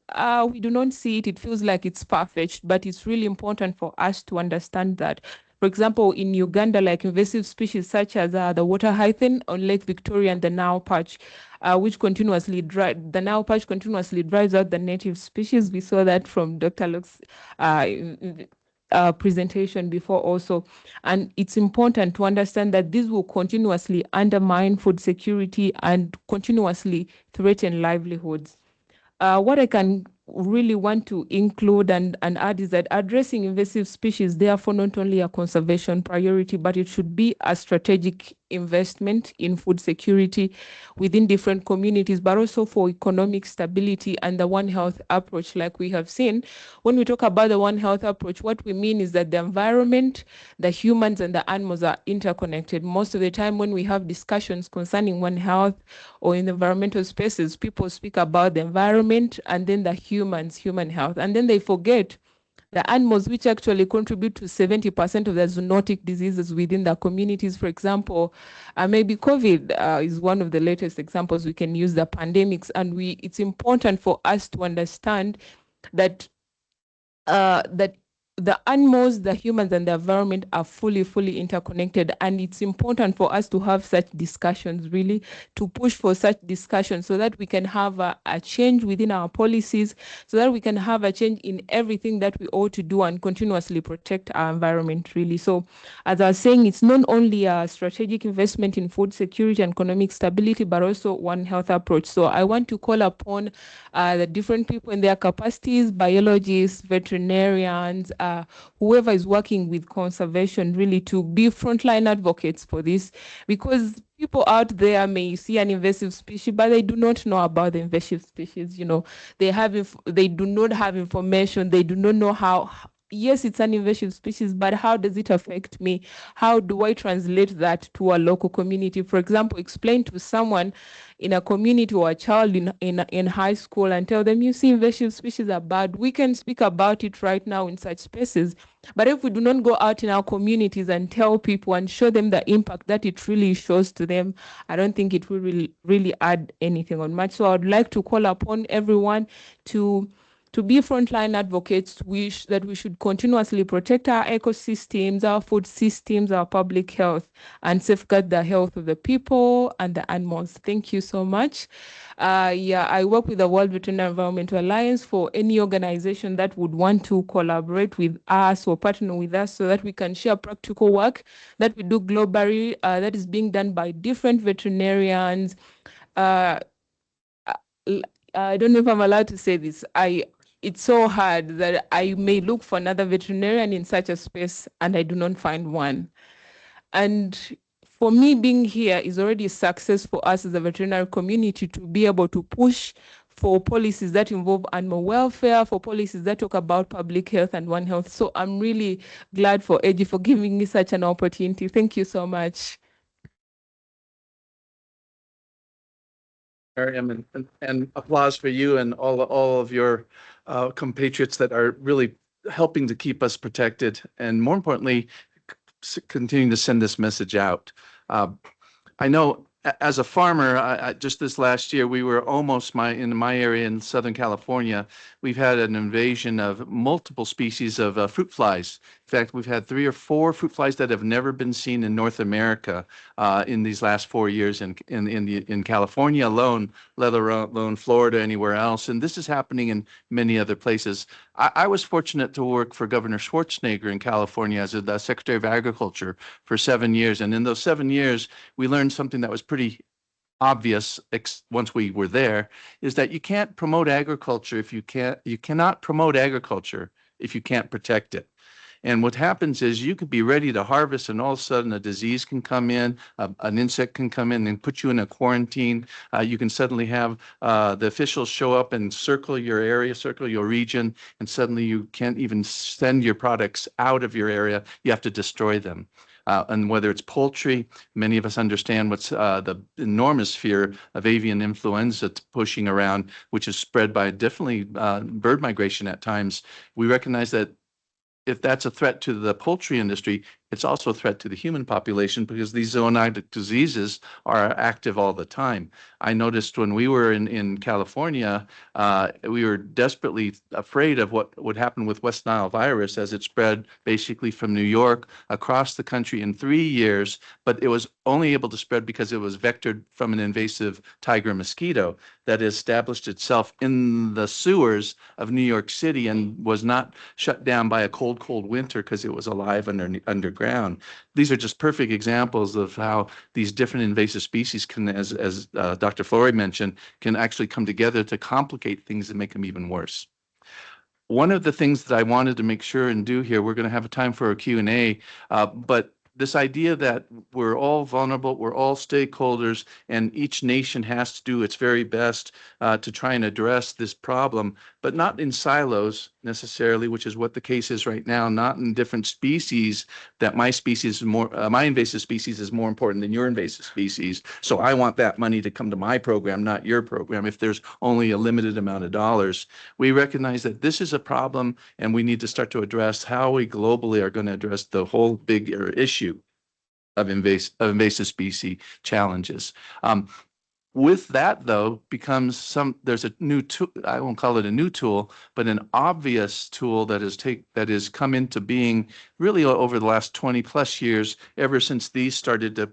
we do not see it. It feels like it's far-fetched, but it's really important for us to understand that. For example, in Uganda, like invasive species such as the water hyphen on Lake Victoria and the Nile perch, which the Nile perch continuously drives out the native species. We saw that from Dr. Luke's presentation before also. And it's important to understand that this will continuously undermine food security and continuously threaten livelihoods. What I can really want to include and add is that addressing invasive species, therefore, not only a conservation priority, but it should be a strategic investment in food security within different communities, but also for economic stability and the One Health approach. Like we have seen, when we talk about the One Health approach, what we mean is that the environment, the humans, and the animals are interconnected. Most of the time when we have discussions concerning One Health or in environmental spaces, people speak about the environment and then the human health, and then they forget the animals, which actually contribute to 70% of the zoonotic diseases within the communities. For example, maybe COVID is one of the latest examples we can use, the pandemics, and it's important for us to understand that the animals, the humans, and the environment are fully interconnected. And it's important for us to have such discussions, really, to push for such discussions so that we can have a change within our policies, so that we can have a change in everything that we ought to do and continuously protect our environment, really. So as I was saying, it's not only a strategic investment in food security and economic stability, but also One Health approach. So I want to call upon the different people in their capacities, biologists, veterinarians, whoever is working with conservation, really to be frontline advocates for this, because people out there may see an invasive species, but they do not know about the invasive species. They do not have information. They do not know how. Yes, it's an invasive species, but how does it affect me? How do I translate that to a local community? For example, explain to someone in a community or a child in high school and tell them, you see, invasive species are bad. We can speak about it right now in such spaces. But if we do not go out in our communities and tell people and show them the impact that it really shows to them, I don't think it will really add anything on much. So I would like to call upon everyone to be frontline advocates. That we should continuously protect our ecosystems, our food systems, our public health, and safeguard the health of the people and the animals. Thank you so much. I work with the World Veterinary Environmental Alliance. For any organization that would want to collaborate with us or partner with us so that we can share practical work that we do globally, that is being done by different veterinarians. I don't know if I'm allowed to say this. It's so hard that I may look for another veterinarian in such a space and I do not find one. And for me, being here is already a success for us as a veterinary community to be able to push for policies that involve animal welfare, for policies that talk about public health and One Health. So I'm really glad for Eji for giving me such an opportunity. Thank you so much. Miriam, and applause for you and all of your compatriots that are really helping to keep us protected, and more importantly, continuing to send this message out. I know as a farmer, just this last year, we were almost in my area in Southern California, we've had an invasion of multiple species of fruit flies fact, we've had 3 or 4 fruit flies that have never been seen in North America in these last 4 years in California alone, let alone Florida, anywhere else. And this is happening in many other places. I was fortunate to work for Governor Schwarzenegger in California as the Secretary of Agriculture for 7 years. And in those 7 years, we learned something that was pretty obvious once we were there, is that you can't promote agriculture if you cannot promote agriculture if you can't protect it. And what happens is you could be ready to harvest, and all of a sudden a disease can come in, an insect can come in and put you in a quarantine. You can suddenly have the officials show up and circle your area, circle your region, and suddenly you can't even send your products out of your area. You have to destroy them. And whether it's poultry, many of us understand what's the enormous fear of avian influenza pushing around, which is spread by definitely bird migration at times. We recognize that if that's a threat to the poultry industry, it's also a threat to the human population because these zoonotic diseases are active all the time. I noticed when we were in California, we were desperately afraid of what would happen with West Nile virus as it spread basically from New York across the country in 3 years, but it was only able to spread because it was vectored from an invasive tiger mosquito that established itself in the sewers of New York City and was not shut down by a cold winter because it was alive underground. These are just perfect examples of how these different invasive species can, as Dr. Flory mentioned, can actually come together to complicate things and make them even worse. One of the things that I wanted to make sure and do here, we're going to have a time for a Q&A, but this idea that we're all vulnerable, we're all stakeholders, and each nation has to do its very best to try and address this problem, but not in silos necessarily, which is what the case is right now, not in different species, that my species is more, my invasive species is more important than your invasive species. So I want that money to come to my program, not your program, if there's only a limited amount of dollars. We recognize that this is a problem and we need to start to address how we globally are going to address the whole bigger issue of invasive species challenges. With that, though, becomes there's a new tool. I won't call it a new tool, but an obvious tool that has come into being really over the last 20 plus years, ever since these started to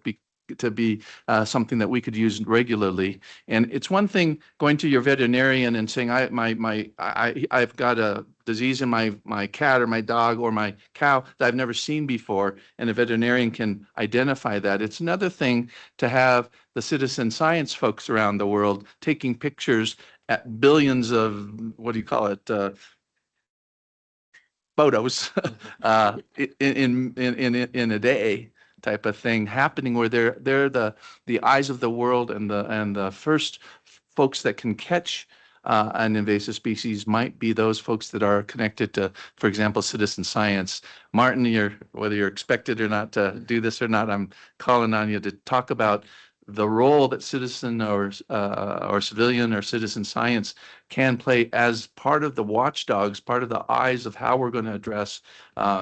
be something that we could use regularly. And it's one thing going to your veterinarian and saying, I've got a disease in my cat or my dog or my cow that I've never seen before, and a veterinarian can identify that. It's another thing to have the citizen science folks around the world taking pictures at billions of, what do you call it, photos in a day type of thing happening, where they're the eyes of the world, and the first folks that can catch an invasive species might be those folks that are connected to, for example, citizen science. Martin, whether you're expected or not to do this or not, I'm calling on you to talk about the role that citizen or civilian or citizen science can play as part of the watchdogs, part of the eyes of how we're going to address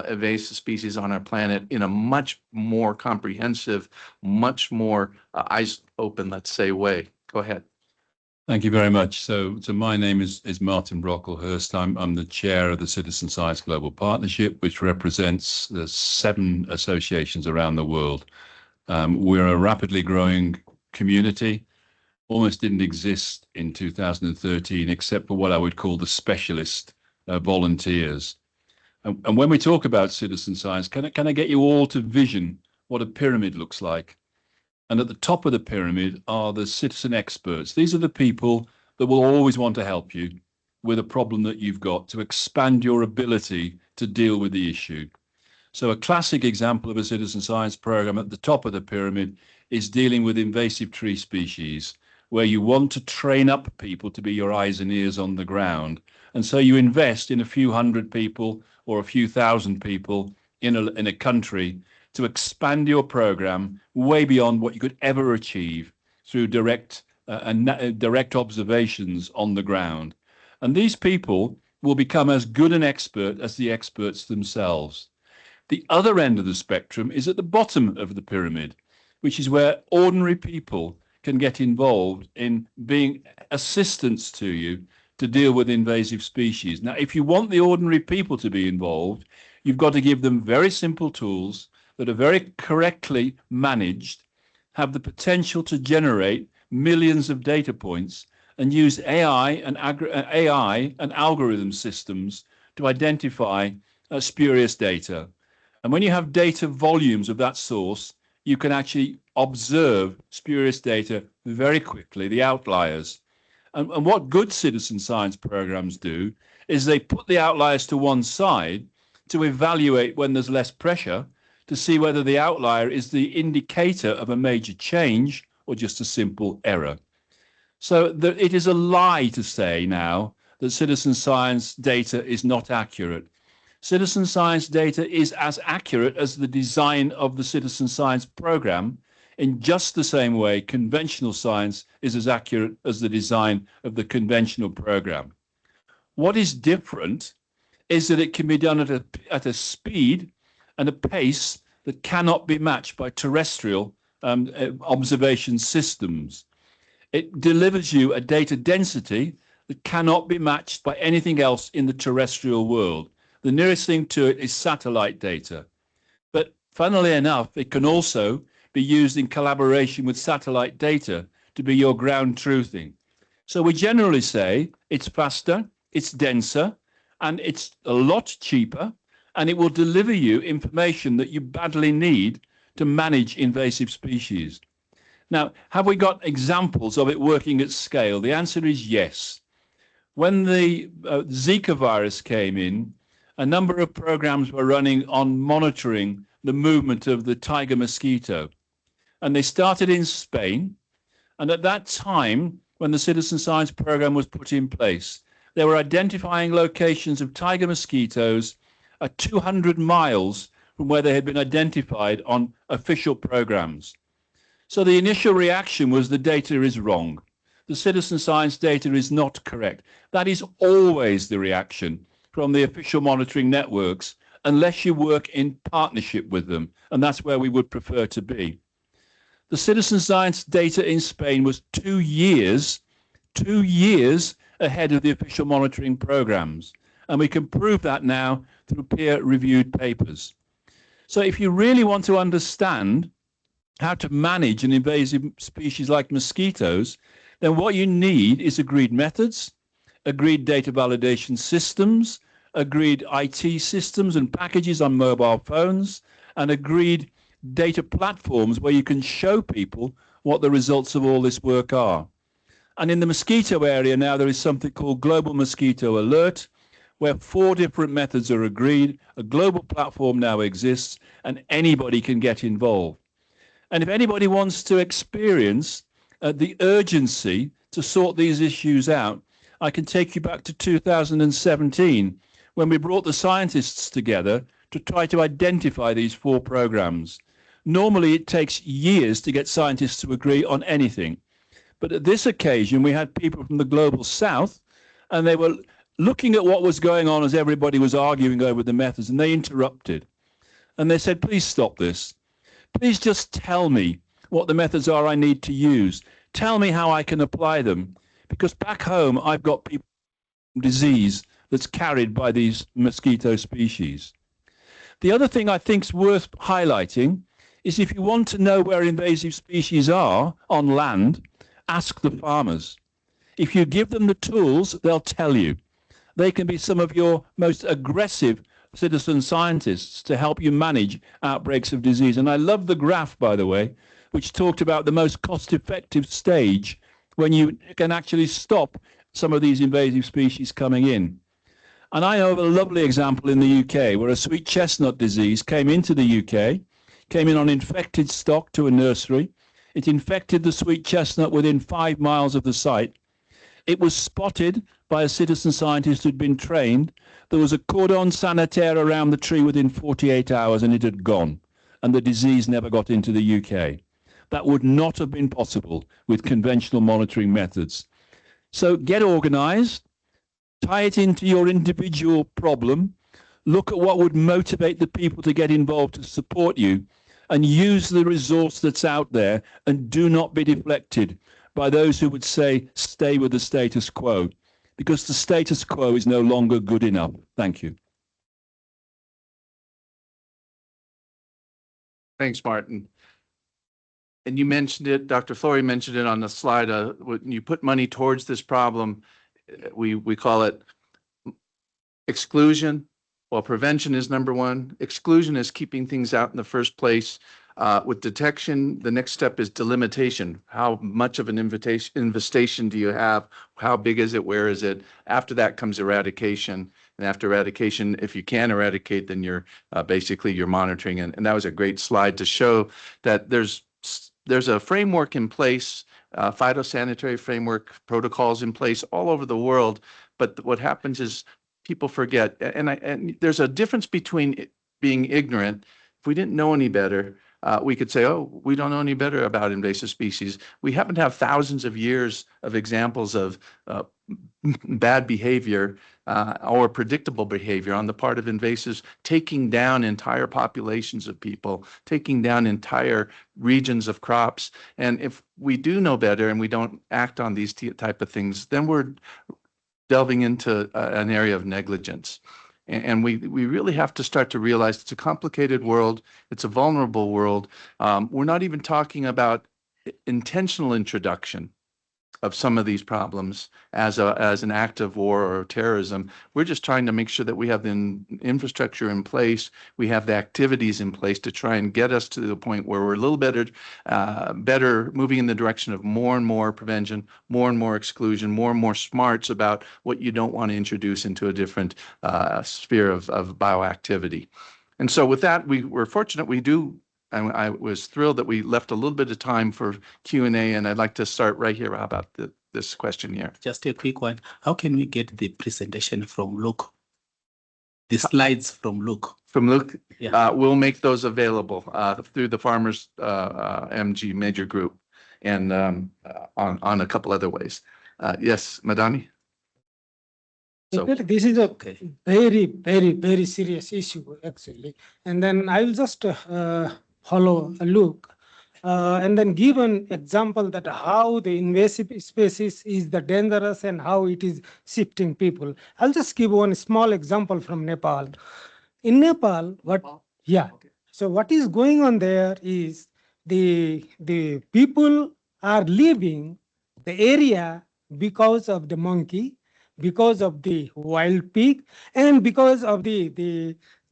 invasive species on our planet in a much more comprehensive, much more eyes open, let's say, way. Go ahead. Thank you very much. So my name is Martin Brocklehurst. I'm the chair of the Citizen Science Global Partnership, which represents the 7 associations around the world. We're a rapidly growing community, almost didn't exist in 2013, except for what I would call the specialist volunteers. And when we talk about citizen science, can I get you all to vision what a pyramid looks like? And at the top of the pyramid are the citizen experts. These are the people that will always want to help you with a problem that you've got, to expand your ability to deal with the issue. So a classic example of a citizen science program at the top of the pyramid is dealing with invasive tree species, where you want to train up people to be your eyes and ears on the ground. And so you invest in a few hundred people or a few thousand people in a country to expand your program way beyond what you could ever achieve through direct observations on the ground. And these people will become as good an expert as the experts themselves. The other end of the spectrum is at the bottom of the pyramid, which is where ordinary people can get involved in being assistants to you to deal with invasive species. Now, if you want the ordinary people to be involved, You've got to give them very simple tools that are very correctly managed, have the potential to generate millions of data points, and use AI and algorithm systems to identify spurious data. And when you have data volumes of that source, you can actually observe spurious data very quickly, the outliers. And what good citizen science programs do is they put the outliers to one side to evaluate when there's less pressure to see whether the outlier is the indicator of a major change or just a simple error. So it is a lie to say now that citizen science data is not accurate. Citizen science data is as accurate as the design of the citizen science program, in just the same way conventional science is as accurate as the design of the conventional program. What is different is that it can be done at a speed and a pace that cannot be matched by terrestrial observation systems. It delivers you a data density that cannot be matched by anything else in the terrestrial world. The nearest thing to it is satellite data. But funnily enough, it can also be used in collaboration with satellite data to be your ground truthing. So we generally say it's faster, it's denser, and it's a lot cheaper, and it will deliver you information that you badly need to manage invasive species. Now, have we got examples of it working at scale? The answer is yes. When the Zika virus came in, a number of programs were running on monitoring the movement of the tiger mosquito. And they started in Spain. And at that time, when the citizen science program was put in place, they were identifying locations of tiger mosquitoes at 200 miles from where they had been identified on official programs. So the initial reaction was the data is wrong. The citizen science data is not correct. That is always the reaction from the official monitoring networks, unless you work in partnership with them. And that's where we would prefer to be. The citizen science data in Spain was 2 years ahead of the official monitoring programs. And we can prove that now through peer-reviewed papers. So if you really want to understand how to manage an invasive species like mosquitoes, then what you need is agreed methods, agreed data validation systems, agreed IT systems and packages on mobile phones, and agreed data platforms where you can show people what the results of all this work are. And in the mosquito area now, there is something called Global Mosquito Alert, where 4 different methods are agreed. A global platform now exists, and anybody can get involved. And if anybody wants to experience the urgency to sort these issues out, I can take you back to 2017, when we brought the scientists together to try to identify these 4 programs. Normally, it takes years to get scientists to agree on anything. But at this occasion, we had people from the global south, and they were looking at what was going on as everybody was arguing over the methods, and they interrupted. And they said, please stop this. Please just tell me what the methods are I need to use. Tell me how I can apply them. Because back home, I've got people with disease that's carried by these mosquito species. The other thing I think is worth highlighting is if you want to know where invasive species are on land, ask the farmers. If you give them the tools, they'll tell you. They can be some of your most aggressive citizen scientists to help you manage outbreaks of disease. And I love the graph, by the way, which talked about the most cost-effective stage when you can actually stop some of these invasive species coming in. And I know of a lovely example in the UK where a sweet chestnut disease came into the UK, came in on infected stock to a nursery. It infected the sweet chestnut within 5 miles of the site. It was spotted by a citizen scientist who'd been trained. There was a cordon sanitaire around the tree within 48 hours and it had gone. And the disease never got into the UK. That would not have been possible with conventional monitoring methods. So get organized, tie it into your individual problem, look at what would motivate the people to get involved to support you, and use the resource that's out there, and do not be deflected by those who would say, stay with the status quo, because the status quo is no longer good enough. Thank you. Thanks, Martin. And you mentioned it, Dr. Flory mentioned it on the slide. When you put money towards this problem, we call it exclusion. Well, prevention is number one. Exclusion is keeping things out in the first place. With detection, the next step is delimitation. How much of an infestation do you have? How big is it? Where is it? After that comes eradication. And after eradication, if you can eradicate, then you're basically you're monitoring. And that was a great slide to show that there's a framework in place, phytosanitary framework, protocols in place all over the world. But what happens is people forget. And there's a difference between being ignorant. If we didn't know any better, we could say, oh, we don't know any better about invasive species. We happen to have thousands of years of examples of bad behavior or predictable behavior on the part of invasives, taking down entire populations of people, taking down entire regions of crops. And if we do know better and we don't act on these type of things, then we're delving into an area of negligence. And we really have to start to realize it's a complicated world. It's a vulnerable world. We're not even talking about intentional introduction of some of these problems as an act of war or terrorism. We're just trying to make sure that we have the infrastructure in place, we have the activities in place to try and get us to the point where we're a little better moving in the direction of more and more prevention, more and more exclusion, more and more smarts about what you don't want to introduce into a different sphere of bioactivity. And so with that, we're fortunate we do. And I was thrilled that we left a little bit of time for Q&A, and I'd like to start right here. How about this question here? Just a quick one. How can we get the presentation from Luke? The slides from Luke? From Luke? Yeah. We'll make those available through the Farmers MG major group and on a couple other ways. Yes, Madani? So, this is a very, very, very serious issue, actually. And then I will just follow Luke and then give an example that how the invasive species is the dangerous and how it is shifting people. I'll just give one small example from Nepal. In Nepal, so what is going on there is the people are leaving the area because of the monkey, because of the wild pig, and because of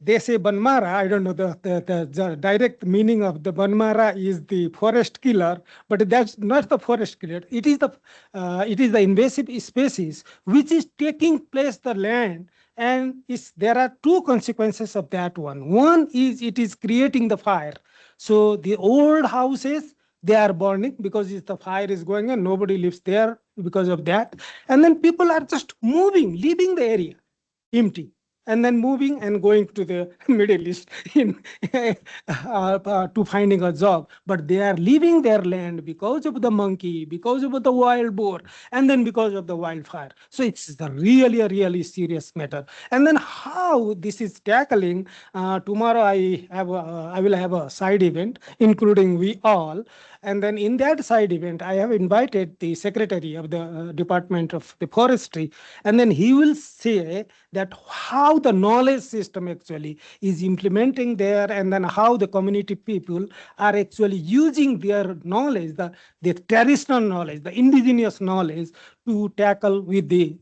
they say Banmara. I don't know the direct meaning of the Banmara is the forest killer, but that's not the forest killer. It is the invasive species which is taking place the land, and there are two consequences of that one. One is it is creating the fire. So the old houses, they are burning because the fire is going on. Nobody lives there because of that. And then people are just moving, leaving the area empty, and then moving and going to the Middle East to finding a job. But they are leaving their land because of the monkey, because of the wild boar, and then because of the wildfire. So it's a really serious matter. And then how this is tackling, tomorrow I will have a side event, including we all. And then in that side event, I have invited the secretary of the Department of the Forestry, and then he will say that how the knowledge system actually is implementing there, and then how the community people are actually using their knowledge, the traditional knowledge, the indigenous knowledge, to tackle with the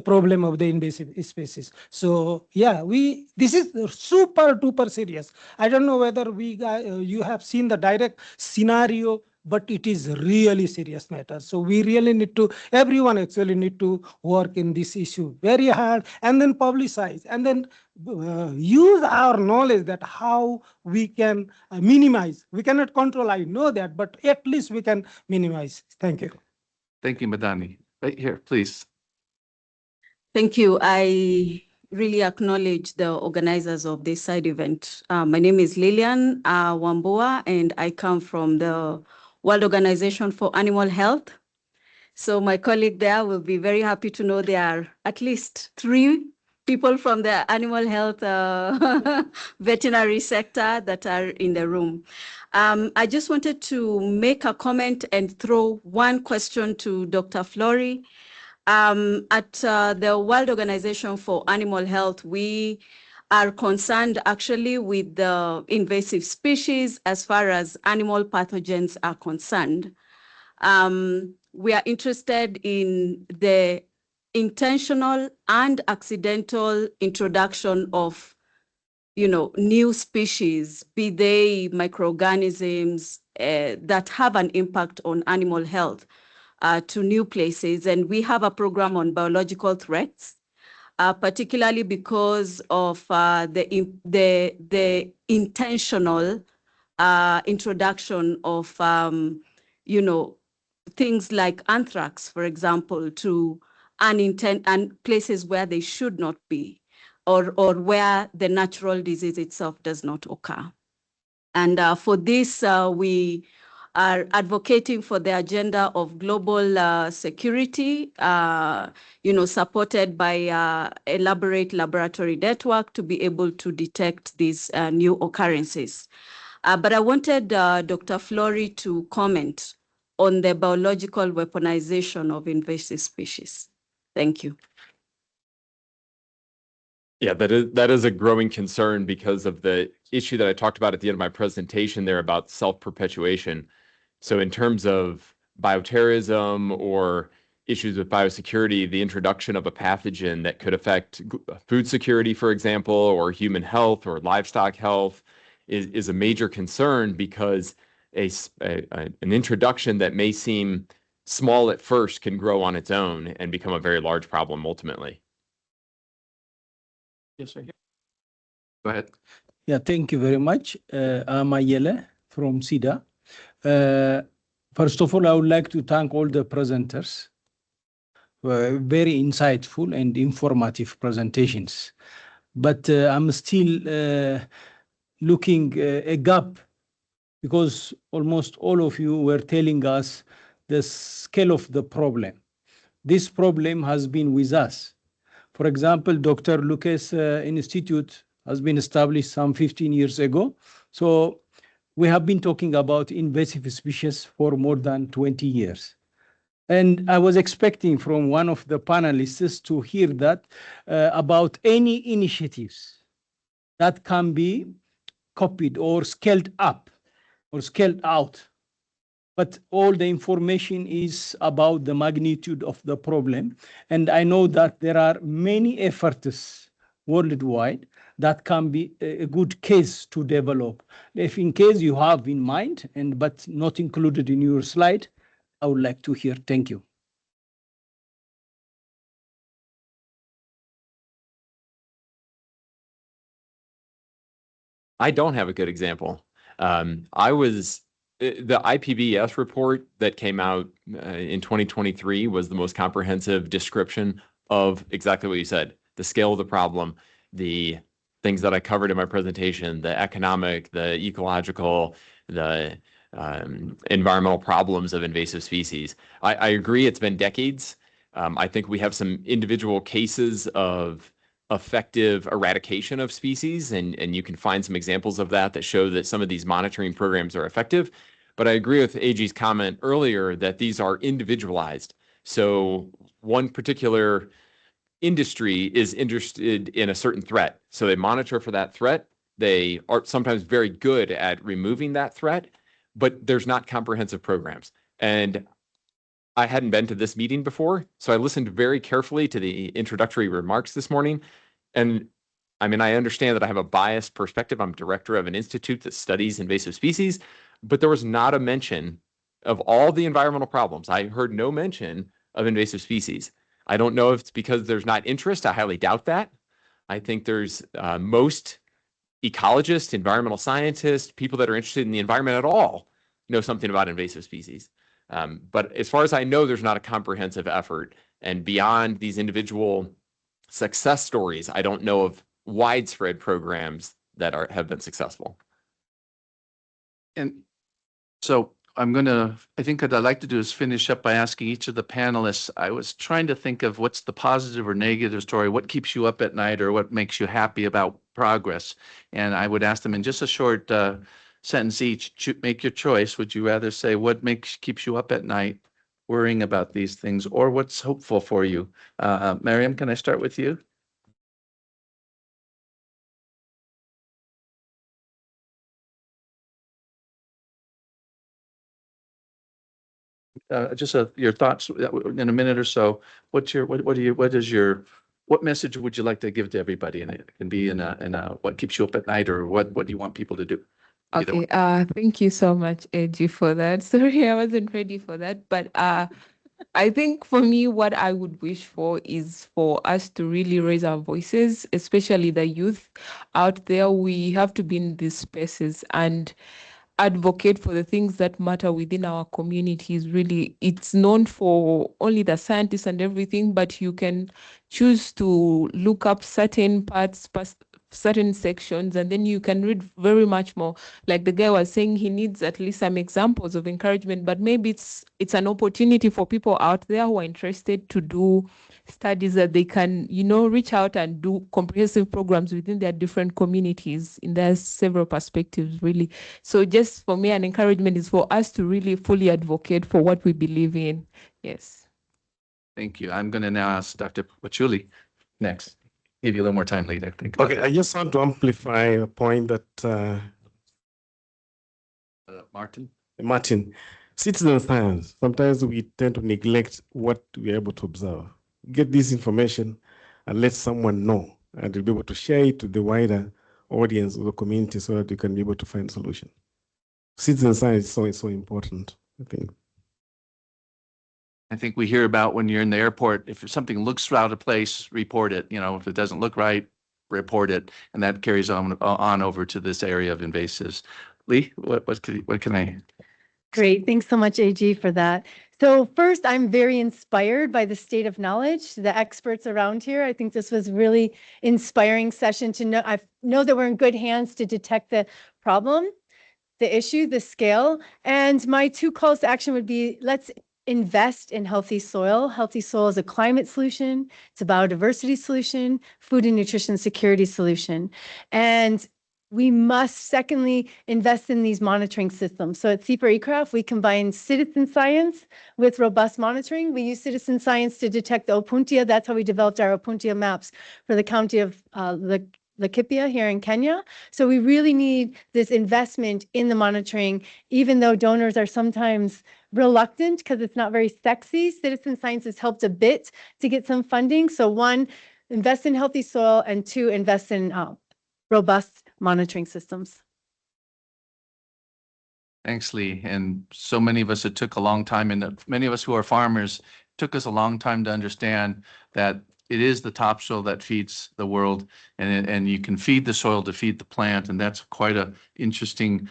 problem of the invasive species. So yeah, this is super duper serious. I don't know whether you have seen the direct scenario, but it is really serious matter. So we really everyone actually need to work in this issue very hard, and then publicize, and then use our knowledge that how we can minimize. We cannot control, I know that, but at least we can minimize. Thank you. Thank you, Madani. Right here, please. Thank you. I really acknowledge the organizers of this side event. My name is Lillian Wambua, and I come from the World Organization for Animal Health. So my colleague there will be very happy to know there are at least 3 people from the animal health veterinary sector that are in the room. I just wanted to make a comment and throw one question to Dr. Flory. At the World Organization for Animal Health, we are concerned actually with the invasive species as far as animal pathogens are concerned. We are interested in the intentional and accidental introduction of, new species, be they microorganisms that have an impact on animal health to new places. And we have a program on biological threats, particularly because of the intentional introduction of, things like anthrax, for example, to and places where they should not be, or where the natural disease itself does not occur. And for this, we are advocating for the agenda of global security, supported by elaborate laboratory network to be able to detect these new occurrences. But I wanted Dr. Flory to comment on the biological weaponization of invasive species. Thank you. Yeah, that is a growing concern because of the issue that I talked about at the end of my presentation there about self-perpetuation. So in terms of bioterrorism or issues with biosecurity, the introduction of a pathogen that could affect food security, for example, or human health or livestock health is a major concern, because an introduction that may seem small at first can grow on its own and become a very large problem ultimately. Yes, sir. Go ahead. Yeah, thank you very much. I'm Ayele from SIDA. First of all, I would like to thank all the presenters. Very insightful and informative presentations. But I'm still looking a gap, because almost all of you were telling us the scale of the problem. This problem has been with us. For example, Dr. Lucas Institute has been established some 15 years ago. So we have been talking about invasive species for more than 20 years. And I was expecting from one of the panelists to hear that about any initiatives that can be copied or scaled up or scaled out. But all the information is about the magnitude of the problem. And I know that there are many efforts worldwide that can be a good case to develop. If in case you have in mind, but not included in your slide, I would like to hear. Thank you. I don't have a good example. The IPBES report that came out in 2023 was the most comprehensive description of exactly what you said: the scale of the problem, the things that I covered in my presentation, the economic, the ecological, the environmental problems of invasive species. I agree, it's been decades. I think we have some individual cases of effective eradication of species, and you can find some examples of that show that some of these monitoring programs are effective. But I agree with AG's comment earlier that these are individualized. So one particular industry is interested in a certain threat, so they monitor for that threat. They are sometimes very good at removing that threat, but there's not comprehensive programs. And I hadn't been to this meeting before, so I listened very carefully to the introductory remarks this morning. And I mean, I understand that I have a biased perspective. I'm director of an institute that studies invasive species, but there was not a mention of all the environmental problems. I heard no mention of invasive species. I don't know if it's because there's not interest. I highly doubt that. I think there's most ecologists, environmental scientists, people that are interested in the environment at all know something about invasive species. But as far as I know, there's not a comprehensive effort. And beyond these individual success stories, I don't know of widespread programs that have been successful. And so I think what I'd like to do is finish up by asking each of the panelists. I was trying to think of what's the positive or negative story, what keeps you up at night, or what makes you happy about progress. And I would ask them in just a short sentence each, make your choice. Would you rather say what keeps you up at night worrying about these things, or what's hopeful for you? Miriam, can I start with you? just your thoughts in a minute or so. What message would you like to give to everybody? And it can be in a what keeps you up at night, or what do you want people to do? Either Okay, one. thank you so much, Edgy, for that. Sorry, I wasn't ready for that. But I think for me, what I would wish for is for us to really raise our voices, especially the youth out there. We have to be in these spaces and advocate for the things that matter within our communities. Really, it's known for only the scientists and everything, but you can choose to look up certain parts, certain sections, and then you can read very much more. Like the guy was saying, he needs at least some examples of encouragement, but maybe it's an opportunity for people out there who are interested to do studies that they can, reach out and do comprehensive programs within their different communities in their several perspectives, really. So just for me, an encouragement is for us to really fully advocate for what we believe in. Yes. Thank you. I'm going to now ask Dr. Wachuli next. Give you a little more time later. Think about Okay, I just want to amplify a point that Martin, citizen science, sometimes we tend to neglect what we are able to observe. Get this information and let someone know, and you'll be able to share it to the wider audience of the community so that you can be able to find a solution. Citizen science is so important, I think. I think we hear about when you're in the airport, if something looks out of place, report it. If it doesn't look right, report it. And that carries on over to this area of invasives. Lee, what can I? Great. Thanks so much, AG, for that. So first, I'm very inspired by the state of knowledge, the experts around here. I think this was really inspiring session to know. I know that we're in good hands to detect the problem, the issue, the scale. And my two calls to action would be, let's invest in healthy soil. Healthy soil is a climate solution. It's a biodiversity solution, food and nutrition security solution. And we must, secondly, invest in these monitoring systems. So at CEPR-ECRAF, we combine citizen science with robust monitoring. We use citizen science to detect the Opuntia. That's how we developed our Opuntia maps for the county of Laikipia here in Kenya. So we really need this investment in the monitoring, even though donors are sometimes reluctant because it's not very sexy. Citizen science has helped a bit to get some funding. So one, invest in healthy soil, and two, invest in robust monitoring systems. Thanks, Lee. And so many of us, it took a long time, and many of us who are farmers, took us a long time to understand that it is the topsoil that feeds the world, and you can feed the soil to feed the plant, and that's quite a interesting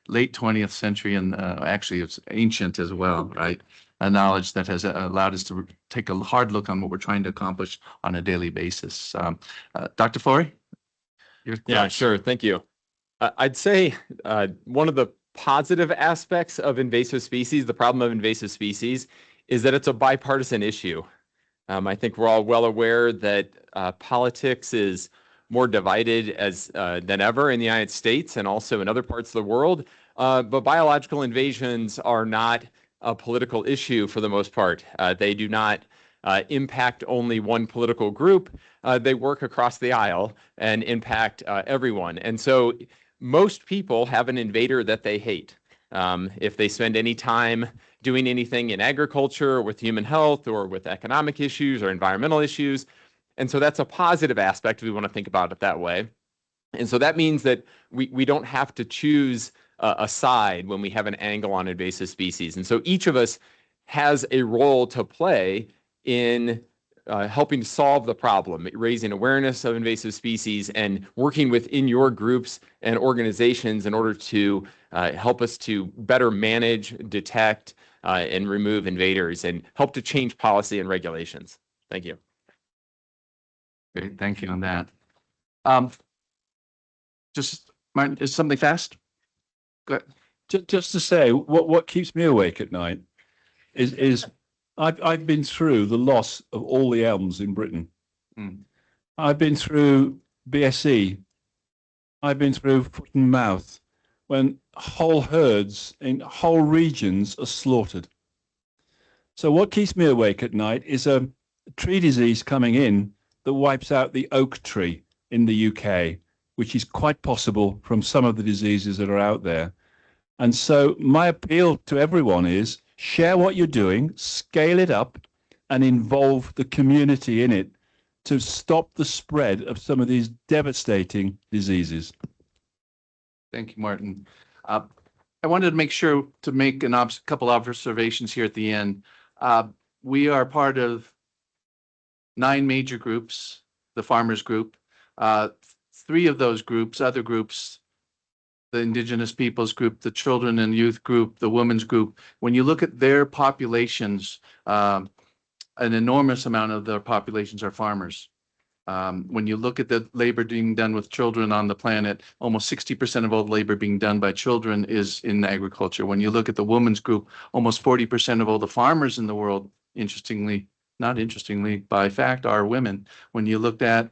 late 20th century, and actually it's ancient as well, right? A knowledge that has allowed us to take a hard look on what we're trying to accomplish on a daily basis. Dr. Forey? Yeah, sure. Thank you. I'd say one of the positive aspects of invasive species, the problem of invasive species, is that it's a bipartisan issue. I think we're all well aware that politics is more divided than ever in the United States and also in other parts of the world. But biological invasions are not a political issue for the most part. They do not impact only one political group. They work across the aisle and impact everyone. And so most people have an invader that they hate. If they spend any time doing anything in agriculture, or with human health, or with economic issues or environmental issues. And so that's a positive aspect. We want to think about it that way. And so that means that we don't have to choose a side when we have an angle on invasive species. And so each of us has a role to play in helping to solve the problem, raising awareness of invasive species and working within your groups and organizations in order to help us to better manage, detect, and remove invaders and help to change policy and regulations. Thank you. Great, thank you on that. Just, Martin, is something fast? Go ahead. Just to say, what keeps me awake at night is I've been through the loss of all the elms in Britain. I've been through BSE. I've been through foot and mouth, when whole herds in whole regions are slaughtered. So what keeps me awake at night is a tree disease coming in that wipes out the oak tree in the UK, which is quite possible from some of the diseases that are out there. And so my appeal to everyone is share what you're doing, scale it up, and involve the community in it to stop the spread of some of these devastating diseases. Thank you, Martin. I wanted to make sure to make a couple observations here at the end. We are part of 9 major groups, the farmers group. 3 of those groups, other groups, the indigenous peoples group, the children and youth group, the women's group, when you look at their populations, an enormous amount of their populations are farmers. When you look at the labor being done with children on the planet, almost 60% of all the labor being done by children is in agriculture. When you look at the women's group, almost 40% of all the farmers in the world, interestingly, not interestingly, by fact, are women. When you looked at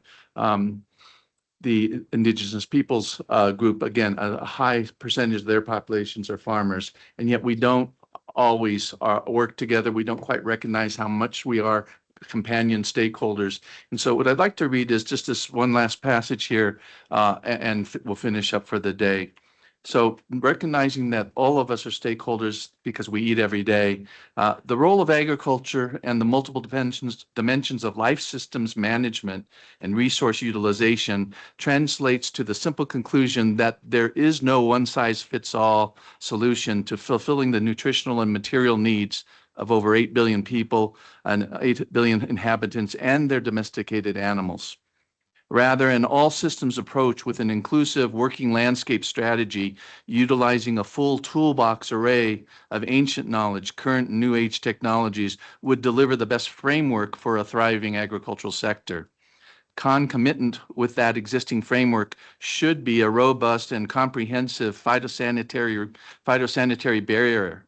the indigenous peoples group, again, a high percentage of their populations are farmers, and yet we don't always work together. We don't quite recognize how much we are companion stakeholders. And so what I'd like to read is just this one last passage here, and we'll finish up for the day. So recognizing that all of us are stakeholders because we eat every day, the role of agriculture and the multiple dimensions of life systems management and resource utilization translates to the simple conclusion that there is no one-size-fits-all solution to fulfilling the nutritional and material needs of over 8 billion people and 8 billion inhabitants and their domesticated animals. Rather, an all-systems approach with an inclusive working landscape strategy utilizing a full toolbox array of ancient knowledge, current and new age technologies would deliver the best framework for a thriving agricultural sector. Concomitant with that existing framework should be a robust and comprehensive phytosanitary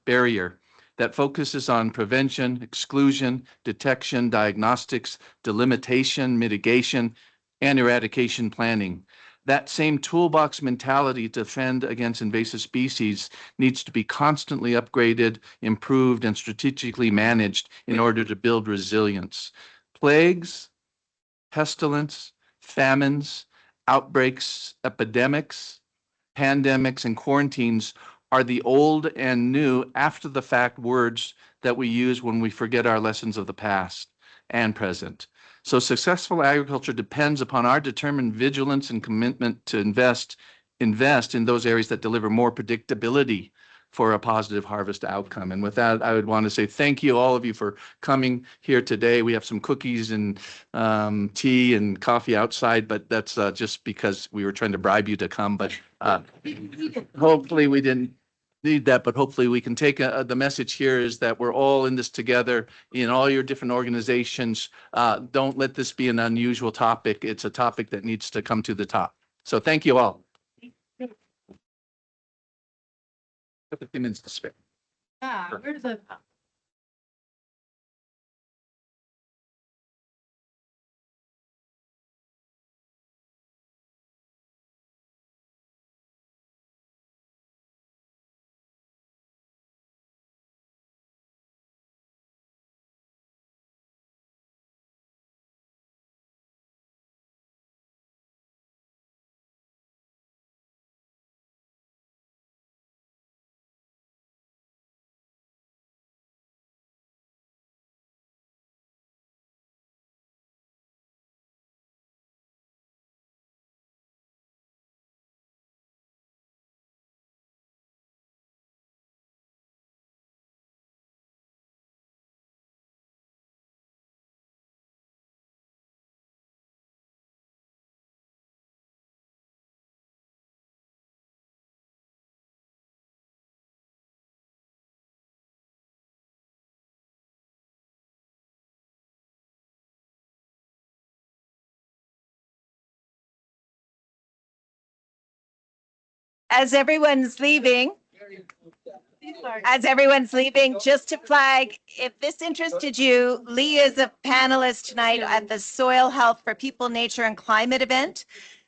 barrier that focuses on prevention, exclusion, detection, diagnostics, delimitation, mitigation, and eradication planning. That same toolbox mentality to defend against invasive species needs to be constantly upgraded, improved, and strategically managed in order to build resilience. Plagues, pestilence, famines, outbreaks, epidemics, pandemics, and quarantines are the old and new after-the-fact words that we use when we forget our lessons of the past and present. So successful agriculture depends upon our determined vigilance and commitment to invest in those areas that deliver more predictability for a positive harvest outcome. And with that, I would want to say thank you, all of you, for coming here today. We have some cookies and tea and coffee outside, but that's just because we were trying to bribe you to come. But hopefully we didn't need that, but hopefully we can take the message here is that we're all in this together in all your different organizations. Don't let this be an unusual topic. It's a topic that needs to come to the top. So thank you all. 15 minutes to spare. Yeah, where's the As everyone's leaving, just to flag, if this interested you, Lee is a panelist tonight at the Soil Health for People, Nature, and Climate event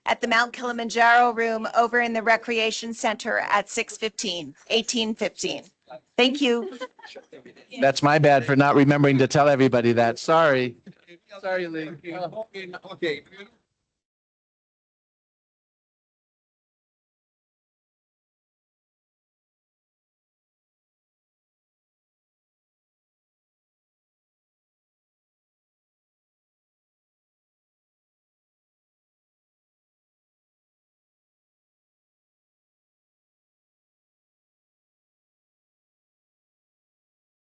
at the Mount Kilimanjaro room over in the Recreation Center at 18:15. Thank you. That's my bad for not remembering to tell everybody that. Sorry. Sorry, Lee. Okay.